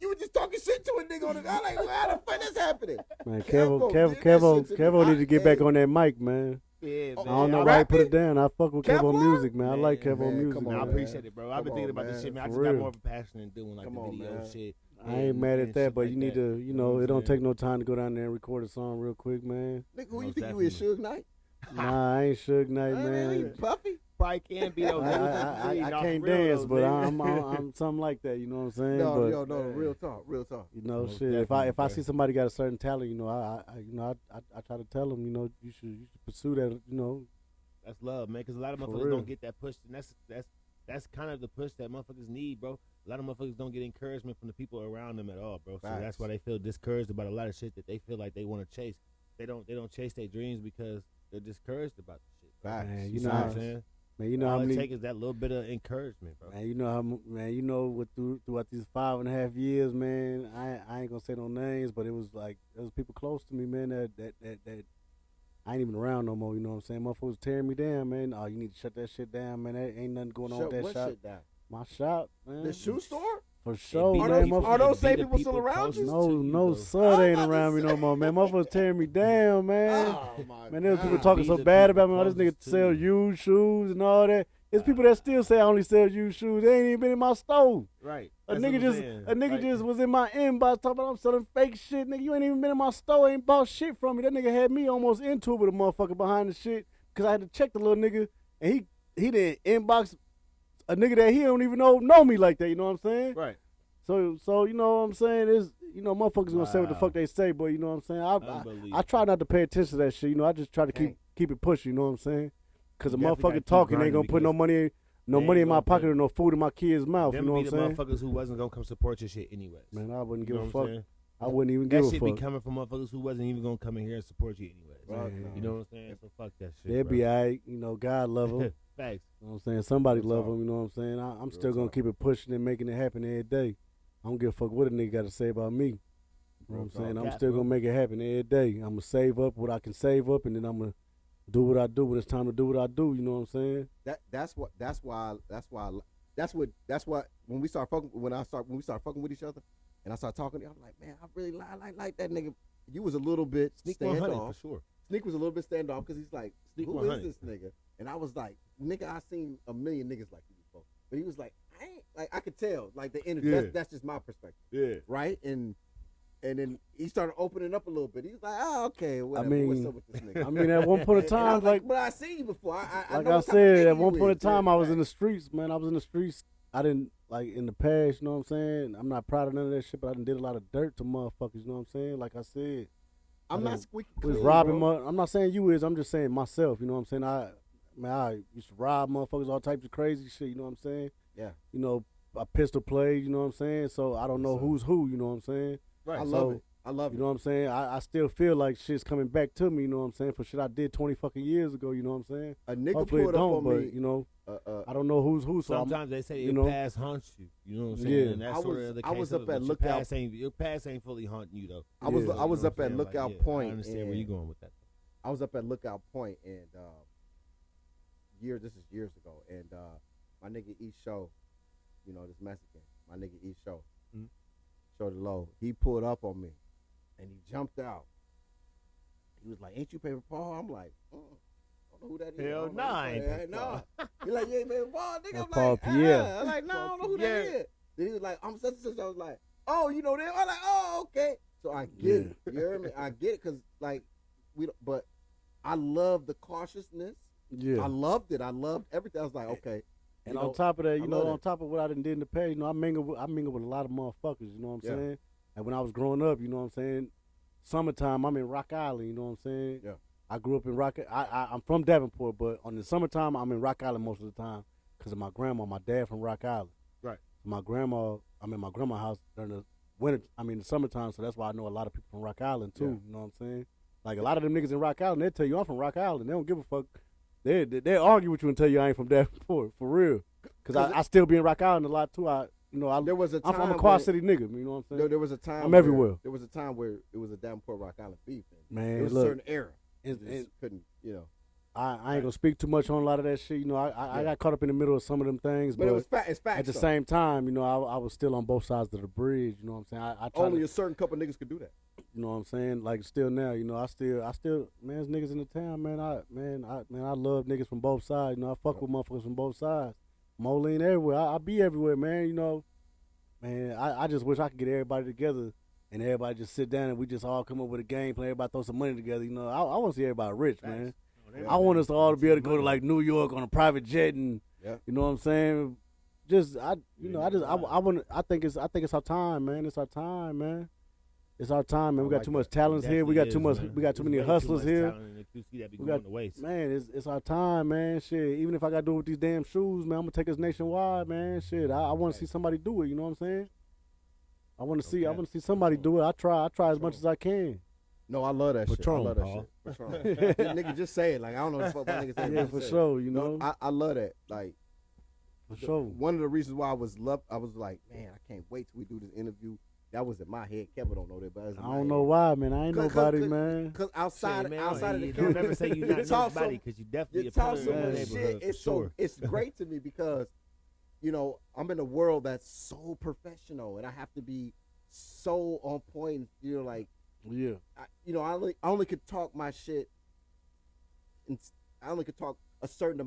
you were just talking shit to a nigga on it." I'm like, "How the fuck is happening?" Man, Kevo need to get back on that mic, man. Yeah, man. I don't know why he put it down. I fuck with Kevo music, man. I like Kevo music. Come on, I appreciate it, bro. I've been thinking about this shit, man. I just got more of a passion in doing like the video shit. I ain't mad at that, but you need to, it don't take no time to go down there and record a song real quick, man. Nigga, who you think you is, Suge Knight? Nah, I ain't Suge Knight, man. You Puffy? Probably can be. I can't dance, but I'm something like that. You know what I'm saying? No, real talk. You know, shit. If I see somebody got a certain talent, I try to tell them, you should pursue that. That's love, man. Because a lot of motherfuckers don't get that push, and that's kind of the push that motherfuckers need, bro. A lot of motherfuckers don't get encouragement from the people around them at all, bro. So that's why they feel discouraged about a lot of shit that they feel like they want to chase. They don't chase their dreams because they're discouraged about the shit. Facts. Man, you know what I'm saying? Man, all it takes is that little bit of encouragement, bro. Man, throughout these 5.5 years, man, I ain't gonna say no names, but it was people close to me, man, that I ain't even around no more, you know what I'm saying? Motherfuckers tearing me down, man. Oh, you need to shut that shit down, man. There ain't nothing going on with that shop. Shut down? My shop, man. The shoe store? For sure, man. Are those same people still around you? No, son, they ain't around me no more, man. Motherfuckers tearing me down, man. Oh, my man, there's God. people talking so bad about me. Oh, this nigga sell used shoes and all that. It's people that still say I only sell used shoes. They ain't even been in my store. Right. A nigga just was in my inbox talking about I'm selling fake shit. Nigga, you ain't even been in my store. Ain't bought shit from me. That nigga had me almost into it with a motherfucker behind the shit because I had to check the little nigga, and he didn't inbox a nigga that he don't even know me like that. You know what I'm saying? Right. So you know what I'm saying? Is motherfuckers gonna say what the fuck they say, but you know what I'm saying? I try not to pay attention to that shit. I just try to keep it pushing. You know what I'm saying? Because a motherfucker talking ain't gonna put no money in my pocket or no food in my kid's mouth. You know what I'm saying? Them be the motherfuckers who wasn't gonna come support your shit anyways. Man, I wouldn't give a fuck. Saying? I wouldn't even give a fuck. That shit be coming from motherfuckers who wasn't even gonna come in here and support you anyways. Right. You know what I'm saying? So fuck that shit. They'll be alright. God love them. Thanks. You know what I'm saying? Somebody love them. You know what I'm saying? I'm still gonna keep it pushing and making it happen every day. I don't give a fuck what a nigga got to say about me. You know what I'm saying? I'm still going to make it happen every day. I'm going to save up what I can save up, and then I'm going to do what I do when it's time to do what I do. You know what I'm saying? That's why when we start fucking with each other, and I start talking to you, I'm like, man, I really like that nigga. You was a little bit standoff. For sure. Sneak was a little bit standoff because he's like, Sneak who 100. is this nigga? And I was like, nigga, I seen a million niggas like you before. But he was like, like I could tell, like the energy. Yeah. That's just my perspective. Yeah. Right? And then he started opening up a little bit. He was like, "Oh, okay, whatever. I mean, what's up with this nigga?" I mean, at one point in And I time, was like but I seen you before. I like know I what type of said, nigga at one you point in is. time, I was Right. in the streets, man. I was in the streets. I didn't like in the past, you know what I'm saying. I'm not proud of none of that shit, but I done did a lot of dirt to motherfuckers, you know what I'm saying. Like I said, I'm not squeaky was clean, robbing. bro. I'm not saying you is. I'm just saying myself, you know what I'm saying. I used to rob motherfuckers, all types of crazy shit, you know what I'm saying. Yeah. You know, I pistol played, you know what I'm saying. So I don't know who's who, you know what I'm saying. Right. I love it. I love You it. know what I'm saying? I still feel like shit's coming back to me, you know what I'm saying, for shit I did 20 fucking years ago, you know what I'm saying? A nigga Hopefully it pulled up don't, on but, me. you know, I I don't know who's who. So Sometimes they say you your know, past haunts you. You know what I'm saying? Yeah. And that's I sort was- of the I case was of up it, at but Lookout. Your past ain't fully haunting you though. I was Yeah. I was You know up what at I'm saying? Lookout Like, yeah, Point. I understand where and you going with that. I was up at Lookout Point, and this is years ago, and my nigga E Show, you know, this Mexican, my nigga E Show, Mhm. Show the Low, he pulled up on me, and he jumped out. He was like, "Ain't you Paper Paul?" I'm like, I don't know who that is. Hell I don't know nah, who I ain't that Paper is. Nah. He like, "You ain't Paper Paul, nigga." I'm Paul like, Pierre. I'm like, "No, I don't know who Pierre. that is." Then he was like, "I'm such and such." I was like, "Oh, you know them?" I'm like, "Oh, okay." So I get Yeah. it. You hear me? I get it, cause like but I love the cautiousness. yeah. I loved it. I loved everything. I was like, okay. And you on know, top of that, I you know, love on it. top of what I done did in the past, you know, I mingle with a lot of motherfuckers, you know what I'm Yeah. saying? And when I was growing up, you know what I'm saying, summertime, I'm in Rock Island, you know what I'm saying? Yeah. I grew up in I'm from Davenport, but on the summertime, I'm in Rock Island most of the time because of my grandma. My dad from Rock Island. Right. My grandma, I'm in my grandma's house during the the summertime, so that's why I know a lot of people from Rock Island too, you know what I'm saying? Like a lot of them niggas in Rock Island, they tell you I'm from Rock Island. They don't give a fuck. They argue with you and tell you I ain't from Davenport, for real. Cause I still be in Rock Island a lot too. There was a time I'm a Quad City nigga, you know what I'm saying? There was a time. I'm where- everywhere. There was a time where it was a Davenport Rock Island beef. And Man, it was look, a certain era. and- You just and- couldn't, you know. I ain't gonna speak too much on a lot of that shit. You know, I got caught up in the middle of some of them things, But it was it's facts. at the though. same time, you know, I was still on both sides of the bridge. You know what I'm saying? I try Only to, a certain couple niggas could do that. you know what I'm saying? Like still now, you know, I still, man, there's niggas in the town, man. I love niggas from both sides. You know, I fuck with motherfuckers from both sides. Moline everywhere. I be everywhere, man. You know, man. I just wish I could get everybody together and everybody just sit down and we just all come up with a game plan. Everybody throw some money together. You know, I want to see everybody rich, man. I want us all to be able to go to like New York on a private jet and Yeah. you know what I'm saying. I think it's our time, man. It's our time, man. It's our time, man. We got too much talents here. We got too many hustlers here. We got man. It's our time, man. Shit. Even if I got to do it with these damn shoes, man, I'm gonna take us nationwide, man. Shit. I want to see somebody do it. You know what I'm saying? I want to see somebody do it. I try as much as I can. No, I love that Patron, shit. I love that Paul. shit. Patron. Nigga, just say it. Like, I don't know what the fuck my niggas say. Yeah, Just for say it. sure. You know, I love that. Like, for sure. one of the reasons why I was like, man, I can't wait till we do this interview. That was in my head. Kevin don't know that, but I don't know why, man. I ain't nobody, man. Because outside of the don't never say you not talk nobody some- because you definitely you a talk pillar so in the much neighborhood shit. for It's sure. it's great to me because, you know, I'm in a world that's so professional and I have to be so on point. You know, like, Yeah. I only could talk my shit. And I only could talk a certain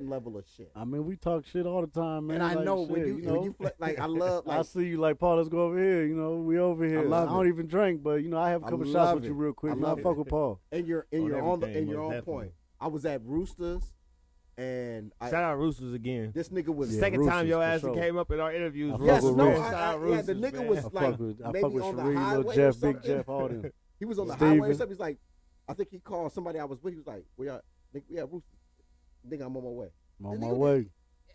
level of shit. I mean, we talk shit all the time, man. And I Like, know shit, when you like, I love I like see you like Paul. Let's go over here. You know, we over here. love don't it. even drink, but you know, I have a I couple shots love with it. you real quick. I You know, I love fuck it. with Paul. and you're On on everything, on most point. I was at Roosters, and Shout out Roosters again. this nigga was Yeah, Second time Roosters, your for ass sure. came up in our interviews. I fuck Yes, with no, Roosters. Shout out the Roosters, nigga man. was I like fuck with maybe on the Sheree, highway Lil or Jeff, Big something. Jeff, all them. He was on the Steven. highway or something. He's like, I think he called somebody I was with. He was like, we are Roosters. Nigga, I'm on my way. I'm on The my nigga way.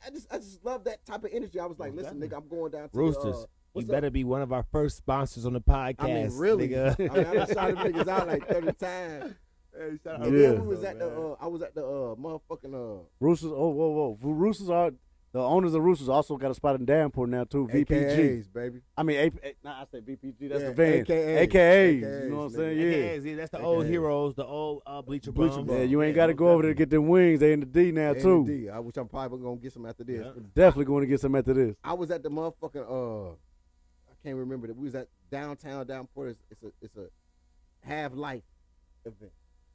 I just love that type of energy. I was like, listen, nigga, I'm going down to Roosters. The, You what's better up? be one of our first sponsors on the podcast. I mean, really. Nigga. I mean, I done shouted niggas out like 30 times. Hey, shout out And Yeah. then we was at the, I was at the motherfucking Roosters. Oh, whoa. Roosters are the owners of Roosters. Also got a spot in Davenport now too. VPG. AKAs, baby. I mean, I say VPG. That's Yeah, the van. AKAs. AKAs. You AKAs, know what I'm nigga. saying? Yeah, Yeah. that's the old AKA. heroes, the old bleacher Bleacher bums. bums. Yeah, you ain't got to go over there to get them wings. They in the D now A&D. too. Which I'm probably gonna get some after this. Yeah. Definitely going to get some after this. I was at the motherfucking I can't remember that. We was at downtown Davenport. It's a Have Life event.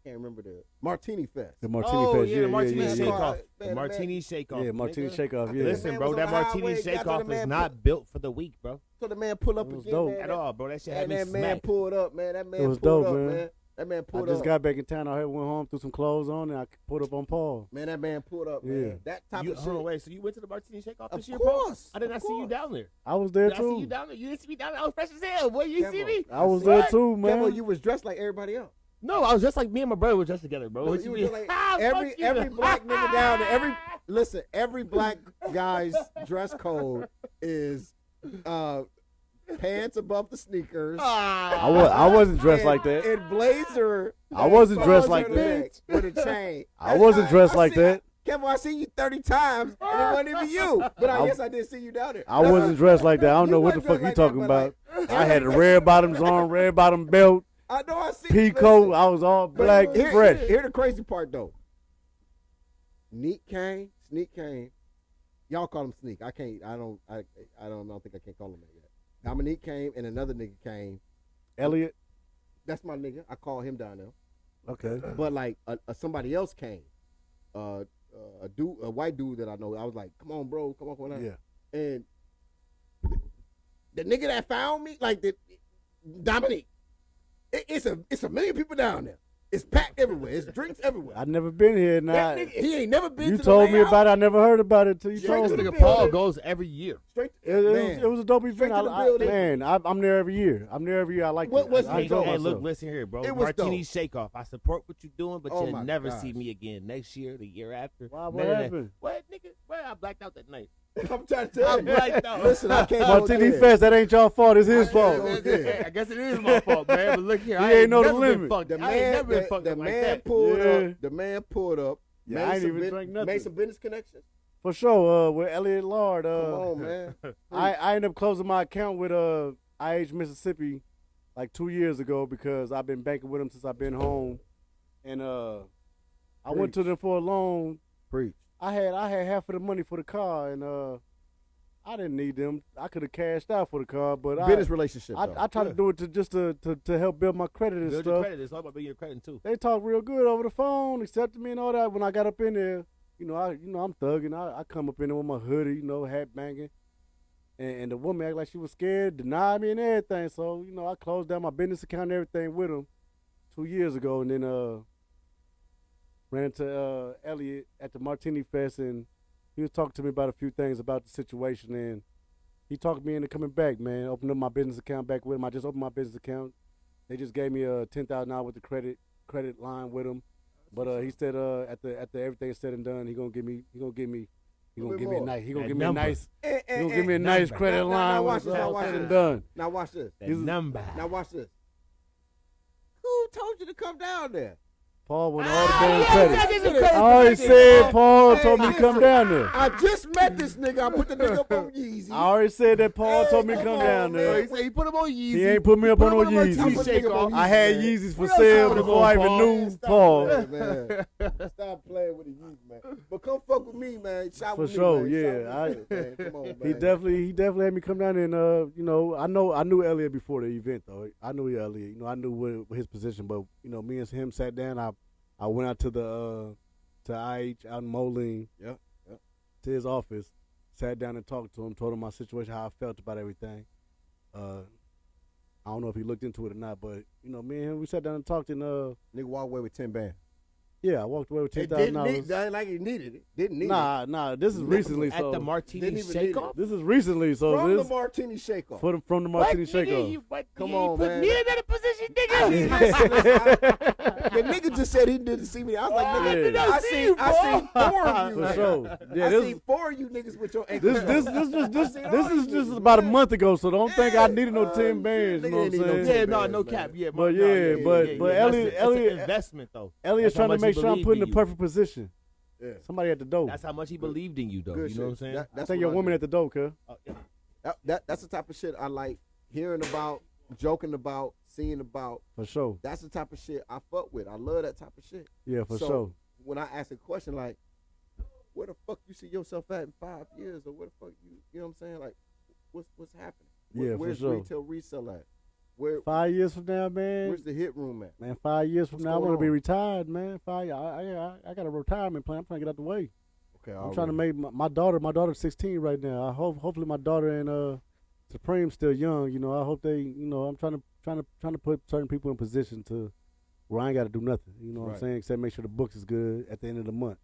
can't remember the Martini Fest. The Martini Fest. Yeah, the Martini yeah. Shake-Off. Man, The Martini Shake-Off. Yeah, Martini nigga. Shake-Off, yeah. Listen, Man bro, was that on the Martini highway, got to the Shake-Off man is not built for the week, bro. So the man pull up It was again, dope. man. At all, bro. That shit had And me that man smacked. pulled up, man. That man It was pulled dope, up, man. That man I pulled just up. got back in town. I went home, threw some clothes on, and I pulled up on Paul. Man, that man pulled up, Yeah. man. That type You, of hold on, shit. wait. So you went to the Martini Shake-Off Of this year, bro? course. I did not of see you course. down there. I was there Did I see you too. down there? You didn't see me down there? I was fresh as hell. Boy, you see me? I was What? there too, man. Kevo, you was dressed like everybody else. No, I was just like me and my brother were just together, bro. No, What you you was mean? just like Ah, every fuck you. black nigga down there. Every black guy's dress code is pants above the sneakers. I wasn't dressed like that. And blazer. I wasn't dressed like on the that. neck With a chain. I wasn't dressed I like see- that. Kevin, I seen you 30 times, and it wasn't even you. But I guess I did see you down there. I wasn't dressed like that. I don't You know what the wasn't fuck you dressed talking like that, about. but I had the red bottoms on, red bottom belt, I know I see pea coat. I was all black, fresh. Here the crazy part, though. Sneak came. Y'all call him Sneak. I can't. I don't think I can call him that yet. Dominic came, and another nigga came. Elliot. That's my nigga. I call him down there. Okay. But like somebody else came. A white dude that I know. I was like, come on, bro, come on. Yeah. And the nigga that found me, like Dominic, it's a million people down there. It's packed everywhere. It's drinks everywhere. I never been here. Now That nigga, he ain't never been. you to told the me about it. I never heard about it till you Straight told to me. the Nigga Paul building. goes every year. Straight. It was a dope event. Straight to the building. I'm there every year. I like What it. was I it? enjoy Hey, myself. look, listen here, bro. It was Martini dope. Shake-Off. I support what you're doing, but Oh my you'll never gosh. see me again next year, the year after. Why, what None of that. happened? What, nigga? Well, I blacked out that night. I'm trying to tell I'm you. blacked out. Listen, I can't. Martini go Fest, that ain't y'all fault. It's his fault. I guess it is my fault, man. But look here, He I ain't know the never been limit. fucked. The I ain't never man, been fucked the up like man that. pulled Yeah. up. The man pulled up. Yeah, made I ain't some even drank nothing. Made some business connections. For sure, with Elliot Lard. Come on, man. I ended up closing my account with IH Mississippi like 2 years ago because I've been banking with them since I've been home, and I went to them for a loan. Preach. I had half of the money for the car, and I didn't need them. I could have cashed out for the car, but Business relationship. I tried to do it to help build my credit and Build stuff. your credit. It's all about building your credit too. They talked real good over the phone, accepted me and all that. When I got up in there, I'm thugging. I come up in there with my hoodie, hat banging, and the woman act like she was scared, denied me and everything. So I closed down my business account and everything with them 2 years ago, and then ran into Elliot at the Martini Fest, and he was talking to me about a few things about the situation, and he talked me into coming back, man. Opened up my business account back with him. I just opened my business account. They just gave me a $10,000 with the credit line with him. But he said after everything is said and done, he gonna give me a nice credit Now line watch when this, it's all now watch said and this. done. Now watch this. That number. Now watch this. Who told you to come down there? Paul went all the damn yeah, credit. yeah, yeah, yeah. I already said Paul Hey, told me to come listen, down there. I just met this nigga. I put the nigga up on Yeezy. I already said that Paul Hey, told me to come come on, down man. there. He said he put him on Yeezy. He ain't put me up on no Yeezy. Yeezys. I I had Yeezys for sale before I even knew Paul. Man. Stop playing with the Yeezy, man. But come fuck with me, man. Shop For with sure, me, man. yeah. Shop with me, man. Come on, man. He definitely had me come down and I knew Elliot before the event though. I knew Elliot. I knew what his position, but me and him sat down. I went out to the to IH out in Moline. Yep. To his office, sat down and talked to him, told him my situation, how I felt about everything. I don't know if he looked into it or not, but me and him, we sat down and talked, and Nigga walk away with 10 bands. yeah, I walked away with It $10,000. didn't need, ain't like he needed it. Didn't need it. Nah. This is recently, At so the Martini Didn't even Shake need Off? this is recently, so From the this Martini Shake-Off. from the Martini Shake Off. Come you on, put man. me in that position, nigga. The nigga just said he didn't see me. I was like, Oh, nigga, I did not I see seen you, 4 of you. For nigga. sure. Yeah, I this seen 4 of you niggas with your ankle. this is just niggas, about a man. month ago, so don't think I needed no 10 shit, bands. You nigga know what I'm ain't need no saying? 10 Yeah, no bands, cap. man. Yeah, But no, yeah, but It's Elliot- an investment though. Elliot's That's how trying to much make he sure I'm believed put in the you. perfect position. Yeah. Somebody at the door. That's how much he believed in you, though. Good You know what I'm shit. saying? That's I think what your woman do. at the door, cuz. That's the type of shit I like hearing about, joking about, seeing about. For sure. That's the type of shit I fuck with. I love that type of shit. Yeah, for So, sure. when I ask a question like, where the fuck you see yourself at in 5 years, or where the fuck you know what I'm saying? Like, what's happening? Yeah, for Where's sure. retail resale at? Where 5 years from now, man. Where's the hit room at? Man, 5 years from What's now, I going want to be on? retired, man. I got a retirement plan. I'm trying to get out the way. Okay, I'm trying to make my daughter. My daughter's 16 right now. Hopefully my daughter and Supreme's still young. You know, I hope they. You know, I'm trying to put certain people in position to where I ain't got to do nothing. You know what I'm saying? Except make sure the books is good at the end of the month.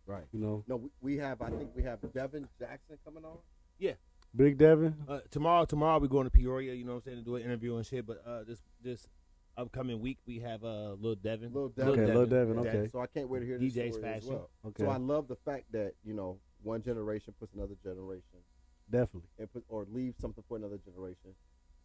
Right. You know. No, we have. I think we have Devin Jackson coming on. Yeah. Big Devin. Tomorrow we're going to Peoria. You know what I'm saying, to do an interview and shit. But this upcoming week we have Lil Devin. Lil Devin. Okay, Lil Devin. Okay. So I can't wait to hear this DJ's story as fashion. well. Okay. So I love the fact that one generation puts another generation Definitely. and or leave something for another generation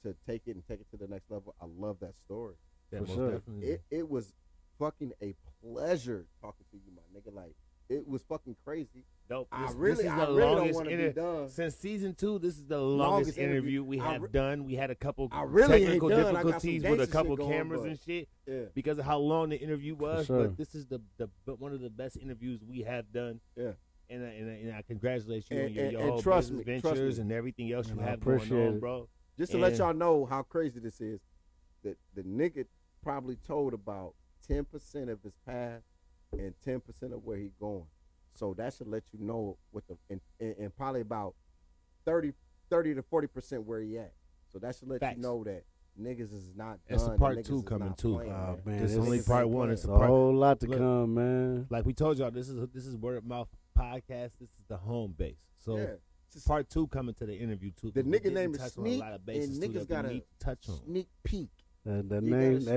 to take it to the next level. I love that story. Yeah, For most sure. definitely. It was fucking a pleasure talking to you, my nigga. Like it was fucking crazy. Dope. I This really is the don't longest want to be done. since season 2. This is the longest interview we have done. We had a couple technical difficulties with a couple cameras and shit because of how long the interview was. sure. But this is the one of the best interviews we have done. Yeah. And I congratulate you on your and whole trust business me, ventures and everything else you I have going appreciate on, it. bro. Just to let y'all know how crazy this is, that the nigga probably told about 10% of his path and 10% of where he going. So that should let you know what and probably about 30 to 40% where he at. So that should let Facts. you know that niggas is not done. It's a part Niggas 2 is coming not too. playing, man, This is it's- only part 1. It's It's a a part. whole lot to Look. come, man. Like we told y'all, this is Word of Mouth podcast. This is the home base. So Yeah. part 2 coming to the interview too. The 'cause we nigga didn't name is touch on a Sneak, lot of and bases, too, niggas that got we a need to touch on. sneak peek. That You got name a sneak.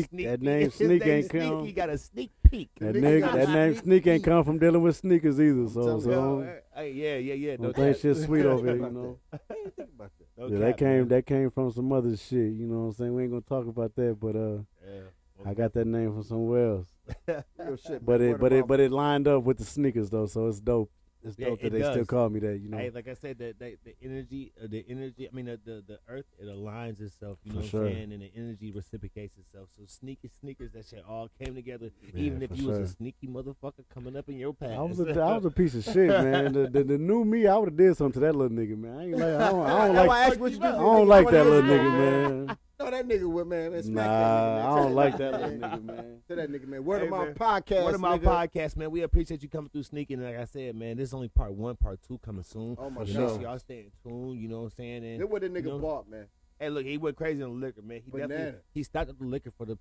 Sneak That peek. name His sneak name ain't Sneak. come. He got a sneak peek. The nigga got a That name sneak sneak ain't peek. come from dealing with sneakers either. So telling so you, don't Yeah. don't think shit's sweet over here, you About know. that. I didn't think about that. No Yeah, cap, man. that came from some other shit. You know what I'm saying? We ain't gonna talk about that, but Yeah. I got that name from somewhere else. Real shit, But man. Word of mouth. it lined up with the sneakers though, so it's dope. It's Yeah, dope it that they still does. call me that. You know. Hey, like I said, the energy. I mean, the earth, it aligns itself. You know For what sure. I'm saying, and the energy reciprocates itself. So sneakers, that shit all came together. Yeah, even if for you was sure. a sneaky motherfucker coming up in your path. I was a piece of shit, man. The new me, I would have did something to that little nigga, man. I don't like that little nigga, man. No, that nigga with man. Nah, Smack that nigga, man. I Tell don't like that that little nigga, man. To that nigga, man. Word of Hey, mouth man. podcast. What about nigga. podcast, man? We appreciate you coming through sneaking. Like I said, man, this is only part 1, part 2 coming soon. Oh my Make God. sure y'all stay in tune. You know what I'm saying? And Look what the nigga you know, bought, man. Hey, look, he went crazy on the liquor, man. He Banana. definitely stocked up the liquor for the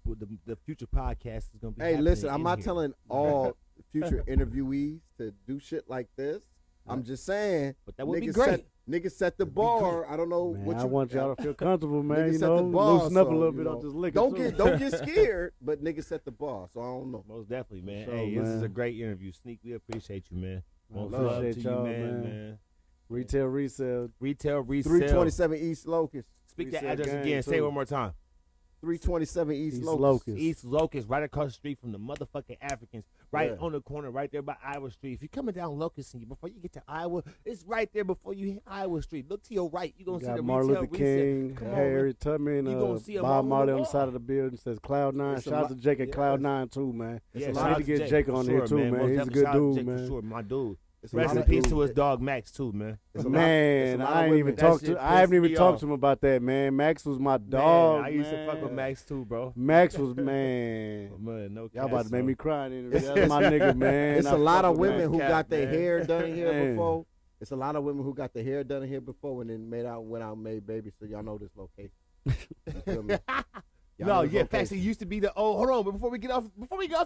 future podcast is gonna be. Hey, happening listen, I'm in not here. telling all future interviewees to do shit like this. I'm just saying, But that would be niggas great. Niggas set the bar. I don't know Man, what I you want y'all to feel comfortable, man. Niggas You set know, the bar, loosen up a so, little you bit know. on this liquor. Don't too. get scared, but niggas set the bar. So I don't know. Most definitely, man. sure, Hey, this is man. a great interview. Sneak, we appreciate you, man. I Most love appreciate to you, y'all, man. Retail resale. Retail resale. 327 East Locust. Speak that resale address gang, again. Say it too. one more time. 327 East East Locust. Locust. East Locust, right across the street from the motherfucking Africans, right Yeah. on the corner, right there by Iowa Street. If you're coming down Locust and before you get to Iowa, it's right there before you hit Iowa Street. Look to your right. You're going to see Got the Martin retail Luther resale. King, Come on, Harry Tubman, You gonna see 'em all Bob over Marley the on the bar. side of the building. Says Cloud 9. It's a Shout out lot- to Jake at yeah, Cloud 9 too, man. Yeah, It's a shout lot out to to get Jake for on here, too, man. Most He's a definitely good shout out to dude, Jake man. For sure, my dude. It's a Rest lot in of peace to dudes. his dog Max too, man. It's a lot- Man, it's a lot I of ain't even women. talked That to. shit I haven't pissed even me talked off. to him about that, man. Max was my dog. Man, I used to fuck with man. Max too, bro. Max was man. Man, no Y'all about cap, to make bro. me cry in the interview. That's my nigga, man. It's I a lot fuck of with women Max. who Cap, got their man. hair done in here Man. before. It's a lot of women who got their hair done in here before and then went out and made babies. So y'all know this location. You feel me? Y'all No, know this yeah, facts. It location. used to be the hold on, but before we get off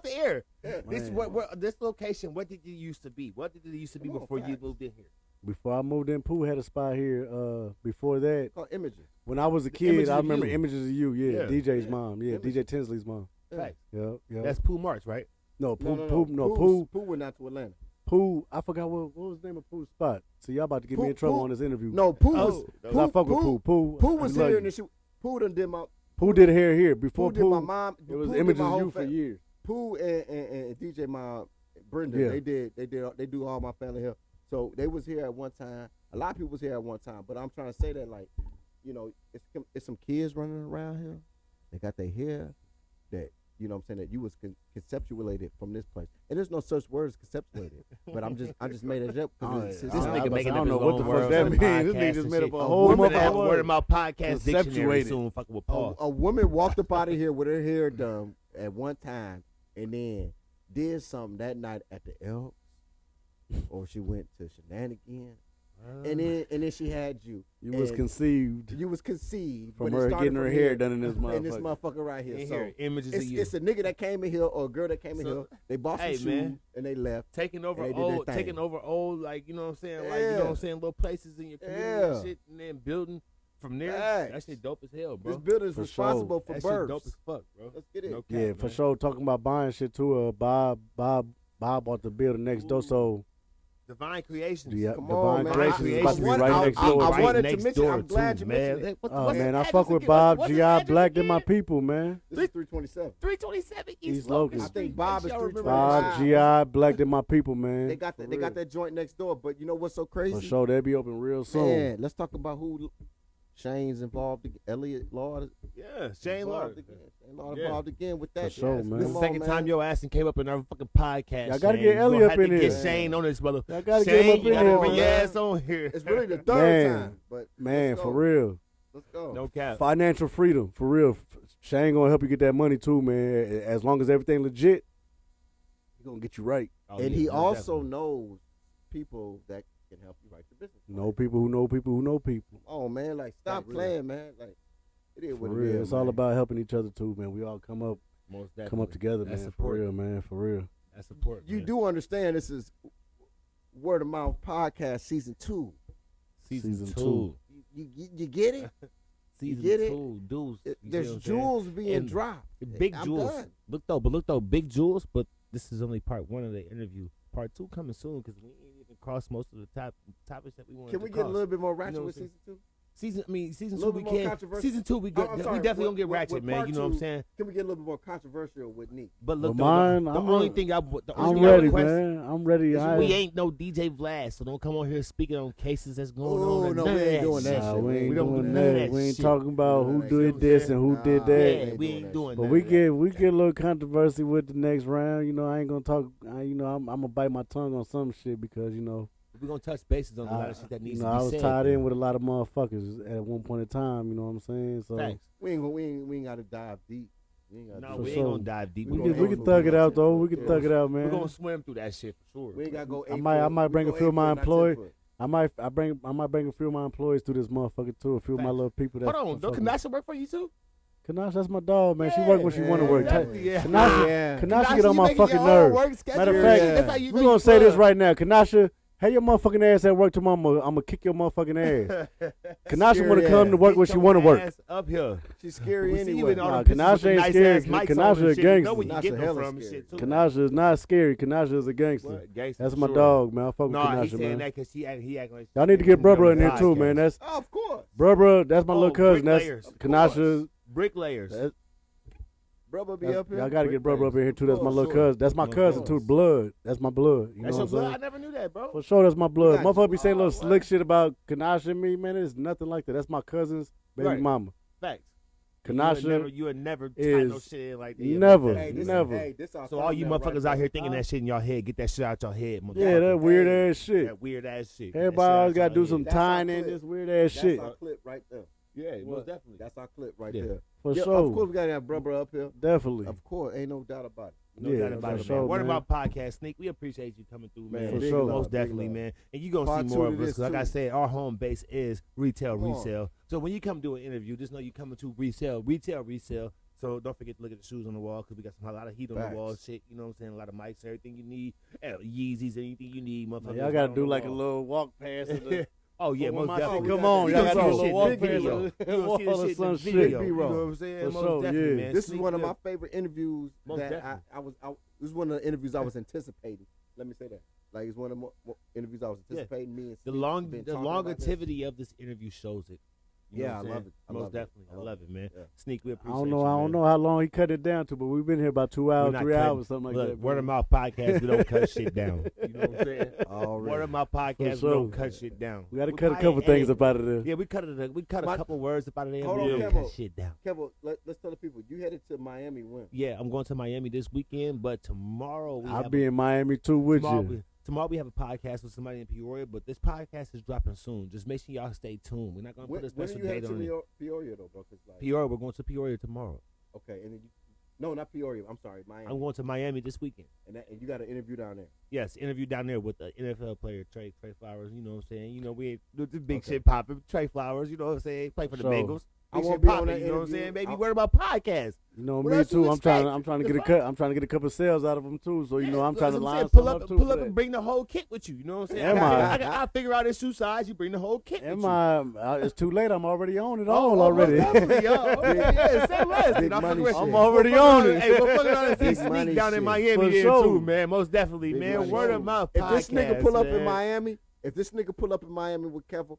the air, this Man. this location. What did it used to be? What did it used to be Come on, before you facts. moved in here? Before I moved in, Pooh had a spot here. Before that, Called Images. when I was a Images kid, I of remember You. Images of You. Yeah, Yeah. DJ's mom. Yeah, Images. DJ Tinsley's mom. Facts. Yep. That's Pooh March, right? No, No, Pooh. Pooh went out to Atlanta. Pooh. I forgot what was the name of Pooh's spot. So y'all about to get me in trouble on this interview. No, Pooh Oh, was. that 'Cause I fuck with Pooh. Pooh was I love here you. and then Pooh done did my. Pooh did hair here before Pooh did my Pooh. mom. It was Pooh did Images my of whole You for years. Pooh and DJ my Brenda. Yeah. They do all my family here. So they was here at one time. A lot of people was here at one time. But I'm trying to say that it's some kids running around here. They got their hair that you know what I'm saying, that you was conceptuated from this place. And there's no such word as conceptuated. But I just made it up because this nigga making up his what the own fuck words that on means. This podcasts nigga just and made shit. up a whole We're gonna have a motherfucking word about podcast dictionary Conceptuated. soon. Fucking with Paul. a woman walked up out of here with her hair done at one time and then did something that night at the Elks, or she went to Shenanigans, and then she had you. You was conceived You was conceived from but it her started getting her from hair here, done in this motherfucker. and this motherfucker right here. In So here, images of you. it's a nigga that came in here or a girl that came in So, here. They bought some hey, shoes man. and they left. taking over and they did their old, thing. taking over old, like, you know what I'm saying, like, you Yeah. know what I'm saying, little places in your community Yeah. and shit, and then building from there. Facts. That shit dope as hell, bro. This building is For responsible for that shit births. dope as fuck, bro. Let's get it. No cap, Yeah, for man. sure. Talking about buying shit too. Bob bought the building next door, so Divine Creations. yeah, Come Divine on, man. Creations is about to be I right next door. I wanted to next mention. door, I'm glad too, you man. mentioned it. What's Oh the man, I address fuck with again? Bob. What's the GI address Black than my again? people, man. This is 327. 327 East East Locust Locust. I Street. think Bob is Y'all remember 325. that? Bob, GI Black than my people, man. They got For they got real. that joint next door. But you know what's so crazy? For sure, they'll be open real soon. Man, let's talk about who Shane's involved. Elliot Lord Yeah, Shane involved Lord. again. Shane Lord Yeah. involved again with that. For sure, shit. man. This is Come the on, second man. time your ass and came up in our fucking podcast. Y'all gotta Shane. get You Ellie gonna up have in to get here. Shane on this, brother. Y'all gotta Shane, get him up you in gotta here, bring your man. ass on here. It's really the third Man. time. But Man, let's for go. real. Let's go. No cap. Financial freedom, for real. Shane gonna help you get that money too, man. As long as everything legit, he gonna get you right. Oh, And yeah, he most also definitely. knows people that can help you write your business. Know people who know people who know people. Oh man, like stop Like, really. playing, man. Like it is For what it real, is. it's all man. about helping each other too, man. We all come up Most definitely. together, That's man. For support. real, man. For real. That's support. You man. do understand this is Word of Mouth Podcast Season 2. Season Season 2. You get it? Season get it? 2. Dudes. you see There's what I'm saying? jewels being And dropped. Big I'm jewels. done. Look though, big jewels. But this is only part 1 of the interview. Part 2 coming soon because we ain't even crossed most of the topics that we wanted Can to we get cross. a little bit more ratchet You know with what I'm Season 2? Season A 2 little we bit more can. controversial. Season 2 we I'm good. We sorry, definitely gonna get with ratchet, man. part You know what I'm 2, saying? Can we get a little bit more controversial with Neek? But look, Well, mine, the I'm only ready. thing I I'm ready, man. I'm ready. is we ain't no DJ Vlad, so don't come on here speaking on cases that's going Oh, on. and no, none we of ain't that doing that shit. Nah, shit. we ain't We don't doing do none of that. that We ain't shit. talking about We who don't did do that this shit. and who did Nah, that. ain't we doing ain't that doing shit. But none we of that. get a little controversy with the next round. You know, I ain't gonna talk. I'm gonna bite my tongue on some shit because We're gonna touch bases on a lot of shit that needs to be I was said. tied in man. with a lot of motherfuckers at one point in time. You know what I'm saying? So Facts. We ain't got to dive deep. We ain't gotta No, do For we that. ain't sure. gonna dive deep. We we gonna can go thug it through out that though. shit. We can Yeah. thug it out, We're man. gonna swim through that shit for sure. We ain't got to go. I might bring a few of my employees. I might bring a few of my employees through this motherfucker too. A few of my Facts. little people. That Hold on, don't Kanasha work for you too? Kanash, that's my dog, man. She work when she want to work. definitely, yeah. Kanasha get on my fucking nerves. Matter of fact, that's how you we know gonna you say this plug. right now. Kanasha, have your motherfucking ass at work tomorrow. I'm gonna kick your motherfucking ass. Kanasha want to come to work when she want to work. Ass up here. She's scary We see you anyway. in all Nah, the pictures Kanasha with the ain't nice scared. ass mics Kanasha on and a shit. You know gangster. where you Kanasha getting them hella from and scary. shit too. Kanasha is not scary. Kanasha is a gangster. What? Gangster That's for my sure. dog, man. I fuck with Nah, he's Kanasha, saying man. that because he acting like Y'all need to get Brubra in there too, Podcast. man. That's Oh, of course. Brubra. That's my Oh, little cousin. That's bricklayers. Of Kanasha. bricklayers. That- Brother be up here. Y'all gotta get Brubra up in here too. That's my Of little course. cousin. That's my Of cousin too. course. Blood. That's my blood. You That's know your what I'm blood. saying? I never knew that, bro. For sure, that's my blood. got you. Motherfucker be saying little Oh, slick what? shit about Kanasha and me, man. It's nothing like that. That's my cousin's baby Right. mama. Facts. Kanasha you would never tie no is shit in like that. never. Hey, this, Never. Hey, this our So all you thumbnail motherfuckers right out here there. thinking that shit in your head, get that shit out your head, motherfucker. Yeah, that weird Hey. ass shit. That weird ass shit. Everybody always gotta do some That's our tying in clip. this weird ass That's shit. our clip right there. Yeah, What? most definitely. That's our clip right Yeah. there. For Yeah, sure. Of course, we gotta have brother up here. Definitely. Of course, ain't no doubt about it. No Yeah, doubt about for it, sure, man. What man. about podcast, Sneak? We appreciate you coming through, man. For For sure. Most Big definitely, love. man. And you gonna Part see two more to of us. this, 'Cause like I too. said, our home base is retail, Come on. resale. So when you come do an interview, just know you coming to resale. So don't forget to look at the shoes on the wall because we got a lot of heat on Facts. the wall. Shit, you know what I'm saying? A lot of mics, everything you need. Yeezys, anything you need, motherfucker. Y'all gotta do like a little walk past. Oh yeah, When most my definitely. shit come on, You y'all gonna gotta see do a the little shit walk in the past video. the You gonna see wall the or shit in some the shit. video. You B-roll. know what I'm saying? For Most sure, definitely, yeah. man. This is Sneak one of my clip. favorite interviews Most that definitely. this is one of the interviews I was anticipating. Let me say that. Like it's one of the more interviews I was anticipating. Me and The Sneak been talking about this. longevity of this interview shows it. You know Yeah, what I'm I love saying? it. Most definitely. I love it, man. Yeah. Sneak, we I appreciate don't know. you, I don't man. know how long he cut it down to, but we've been here about 2 hours, We're not 3 cutting- hours, something like Look, that. word of bro. mouth podcast, we don't cut shit down. You know what I'm saying? Already. Word of mouth podcast, sure. we don't cut shit down. We got to We cut a probably couple things edit. up out of there. Yeah, we cut a couple words up out of there. Hold We on, don't Kevo. cut shit down. Kevo, let's tell the people. You headed to Miami when? Yeah, I'm going to Miami this weekend, but tomorrow I'll be in Miami too with you. Tomorrow we have a podcast with somebody in Peoria, but this podcast is dropping soon. Just make sure y'all stay tuned. We're not gonna put a When are special you date headed on it. to Peoria though, bro? 'Cause, like, Peoria, we're going to Peoria tomorrow. Okay, and then no, not Peoria. I'm sorry, Miami. I'm going to Miami this weekend. And you got an interview down there. Yes, interview down there with the NFL player Trey Flowers. You know what I'm saying? You know we ain't this big Okay. shit popping. Trey Flowers. You know what I'm saying? Play for the Sure. Bengals. I Big won't shit be on popping. that You know what I'm interview. saying? Baby, I'll- word about podcast. You know What me else too. you I'm trying expect? to The get a fuck? cut. I'm trying to get a couple sales out of them too. So you know I'm trying to That's what line saying. some Pull up, up too. pull for up that. and bring the whole kit with you. You know what I'm saying? Am I? I figure out his shoe size. You bring the whole kit Am with you. I? It's too late. I'm already on it Oh, all oh, already. most definitely, yo. Okay, yeah, say less. Big I'm money fucking shit. with- I'm already we're fucking on it. Hey, we're fucking on Big Sneak money down in shit. Miami For there sure. too, man. Most definitely, Big man. money Word shit. of mouth. If this nigga pull up in podcast, man. Miami, if this nigga pull up in Miami with Kevo,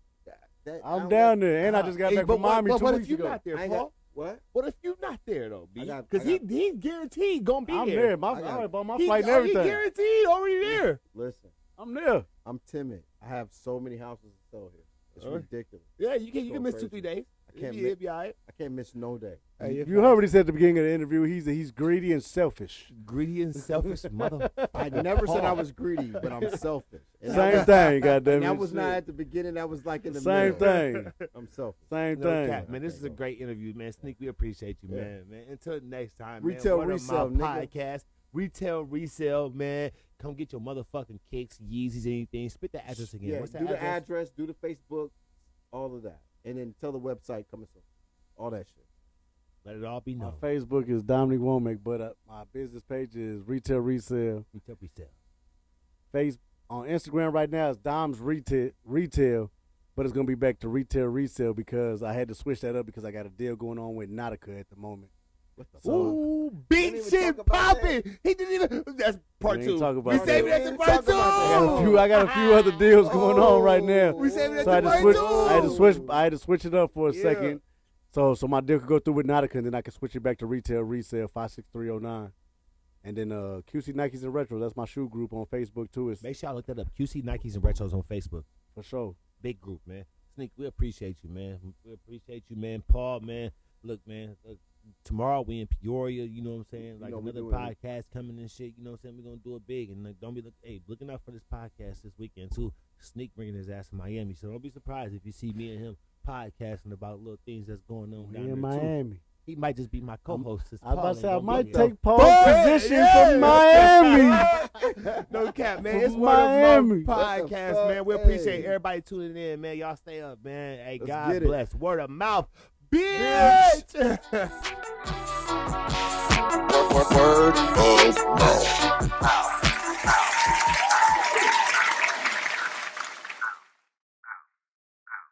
I I'm don't down got- there, and I just got Hey, back but from what- Miami but 2 what weeks if you ago. not there, I ain't Paul? got what? What if you not there though, B? I got- Because he's guaranteed gonna be I'm there. there. I got- I already bought my He flight and he everything. guaranteed already there. Listen, I'm there. I'm timid. I have so many houses to sell here. It's Alright. ridiculous. Yeah, you can Go miss crazy. 2-3 days. I can't It'll be all right. I can't miss no day. Hey, if You heard what he said at the beginning of the interview. He's greedy and selfish. greedy and selfish mother. I never said I was greedy, but I'm selfish. And Same thing, goddamn And it. that was not at the beginning. That was like in the Same middle. thing. I'm selfish. Same No thing. cap, man. This is a great interview, man. Sneak, we appreciate you, Yeah. man. Until next time, Retail man. Word of resale, mouth nigga. podcast. Retail resale, man. Come get your motherfucking kicks, Yeezys, anything. Spit the address again. Yeah, What's do the address, do the Facebook, all of that. And then tell the website coming soon. All that shit. Let it all be My known. Facebook is Dominic Wommack, but my business page is Retail Resale. Retail resale. On Instagram right now it's Dom's Retail, but it's gonna be back to Retail Resale because I had to switch that up because I got a deal going on with Nautica at the moment. What the So- Ooh, Didn't beat even shit talk about popping. He didn't even. That's part We ain't 2. talk about We that. saving We that ain't to even part talk 2. about I got a few other deals going on right now. We saving that So I to had to part switch. 2. I had to switch it up for a Yeah. second, so my deal could go through with Nautica, and then I could switch it back to Retail Resale 56309, and then QC Nikes and Retros. That's my shoe group on Facebook too. It's Make sure I look that up. QC Nikes and Retros on Facebook. for sure. Big group, man. Sneak, we appreciate you, man. We appreciate you, man. Paul, man. Look, man. Tomorrow we in Peoria, you know what I'm saying? Like know we another doing it. podcast coming and shit, you know what I'm saying? We're gonna do it big and like, don't be looking out for this podcast this weekend too. Sneak bringing his ass to Miami, so don't be surprised if you see me and him podcasting about little things that's going on We down in there too. Miami. He might just be my co-host. since I was Paul about to say I ain't gonna might be here. take Paul's position from Miami. No cap, man. From It's Word of Miami. Mouth What the podcast, fuck? man. We appreciate Hey. everybody tuning in, man. Y'all stay up, man. Hey, Let's God get it. bless. Word of mouth, bitch. Word of mouth.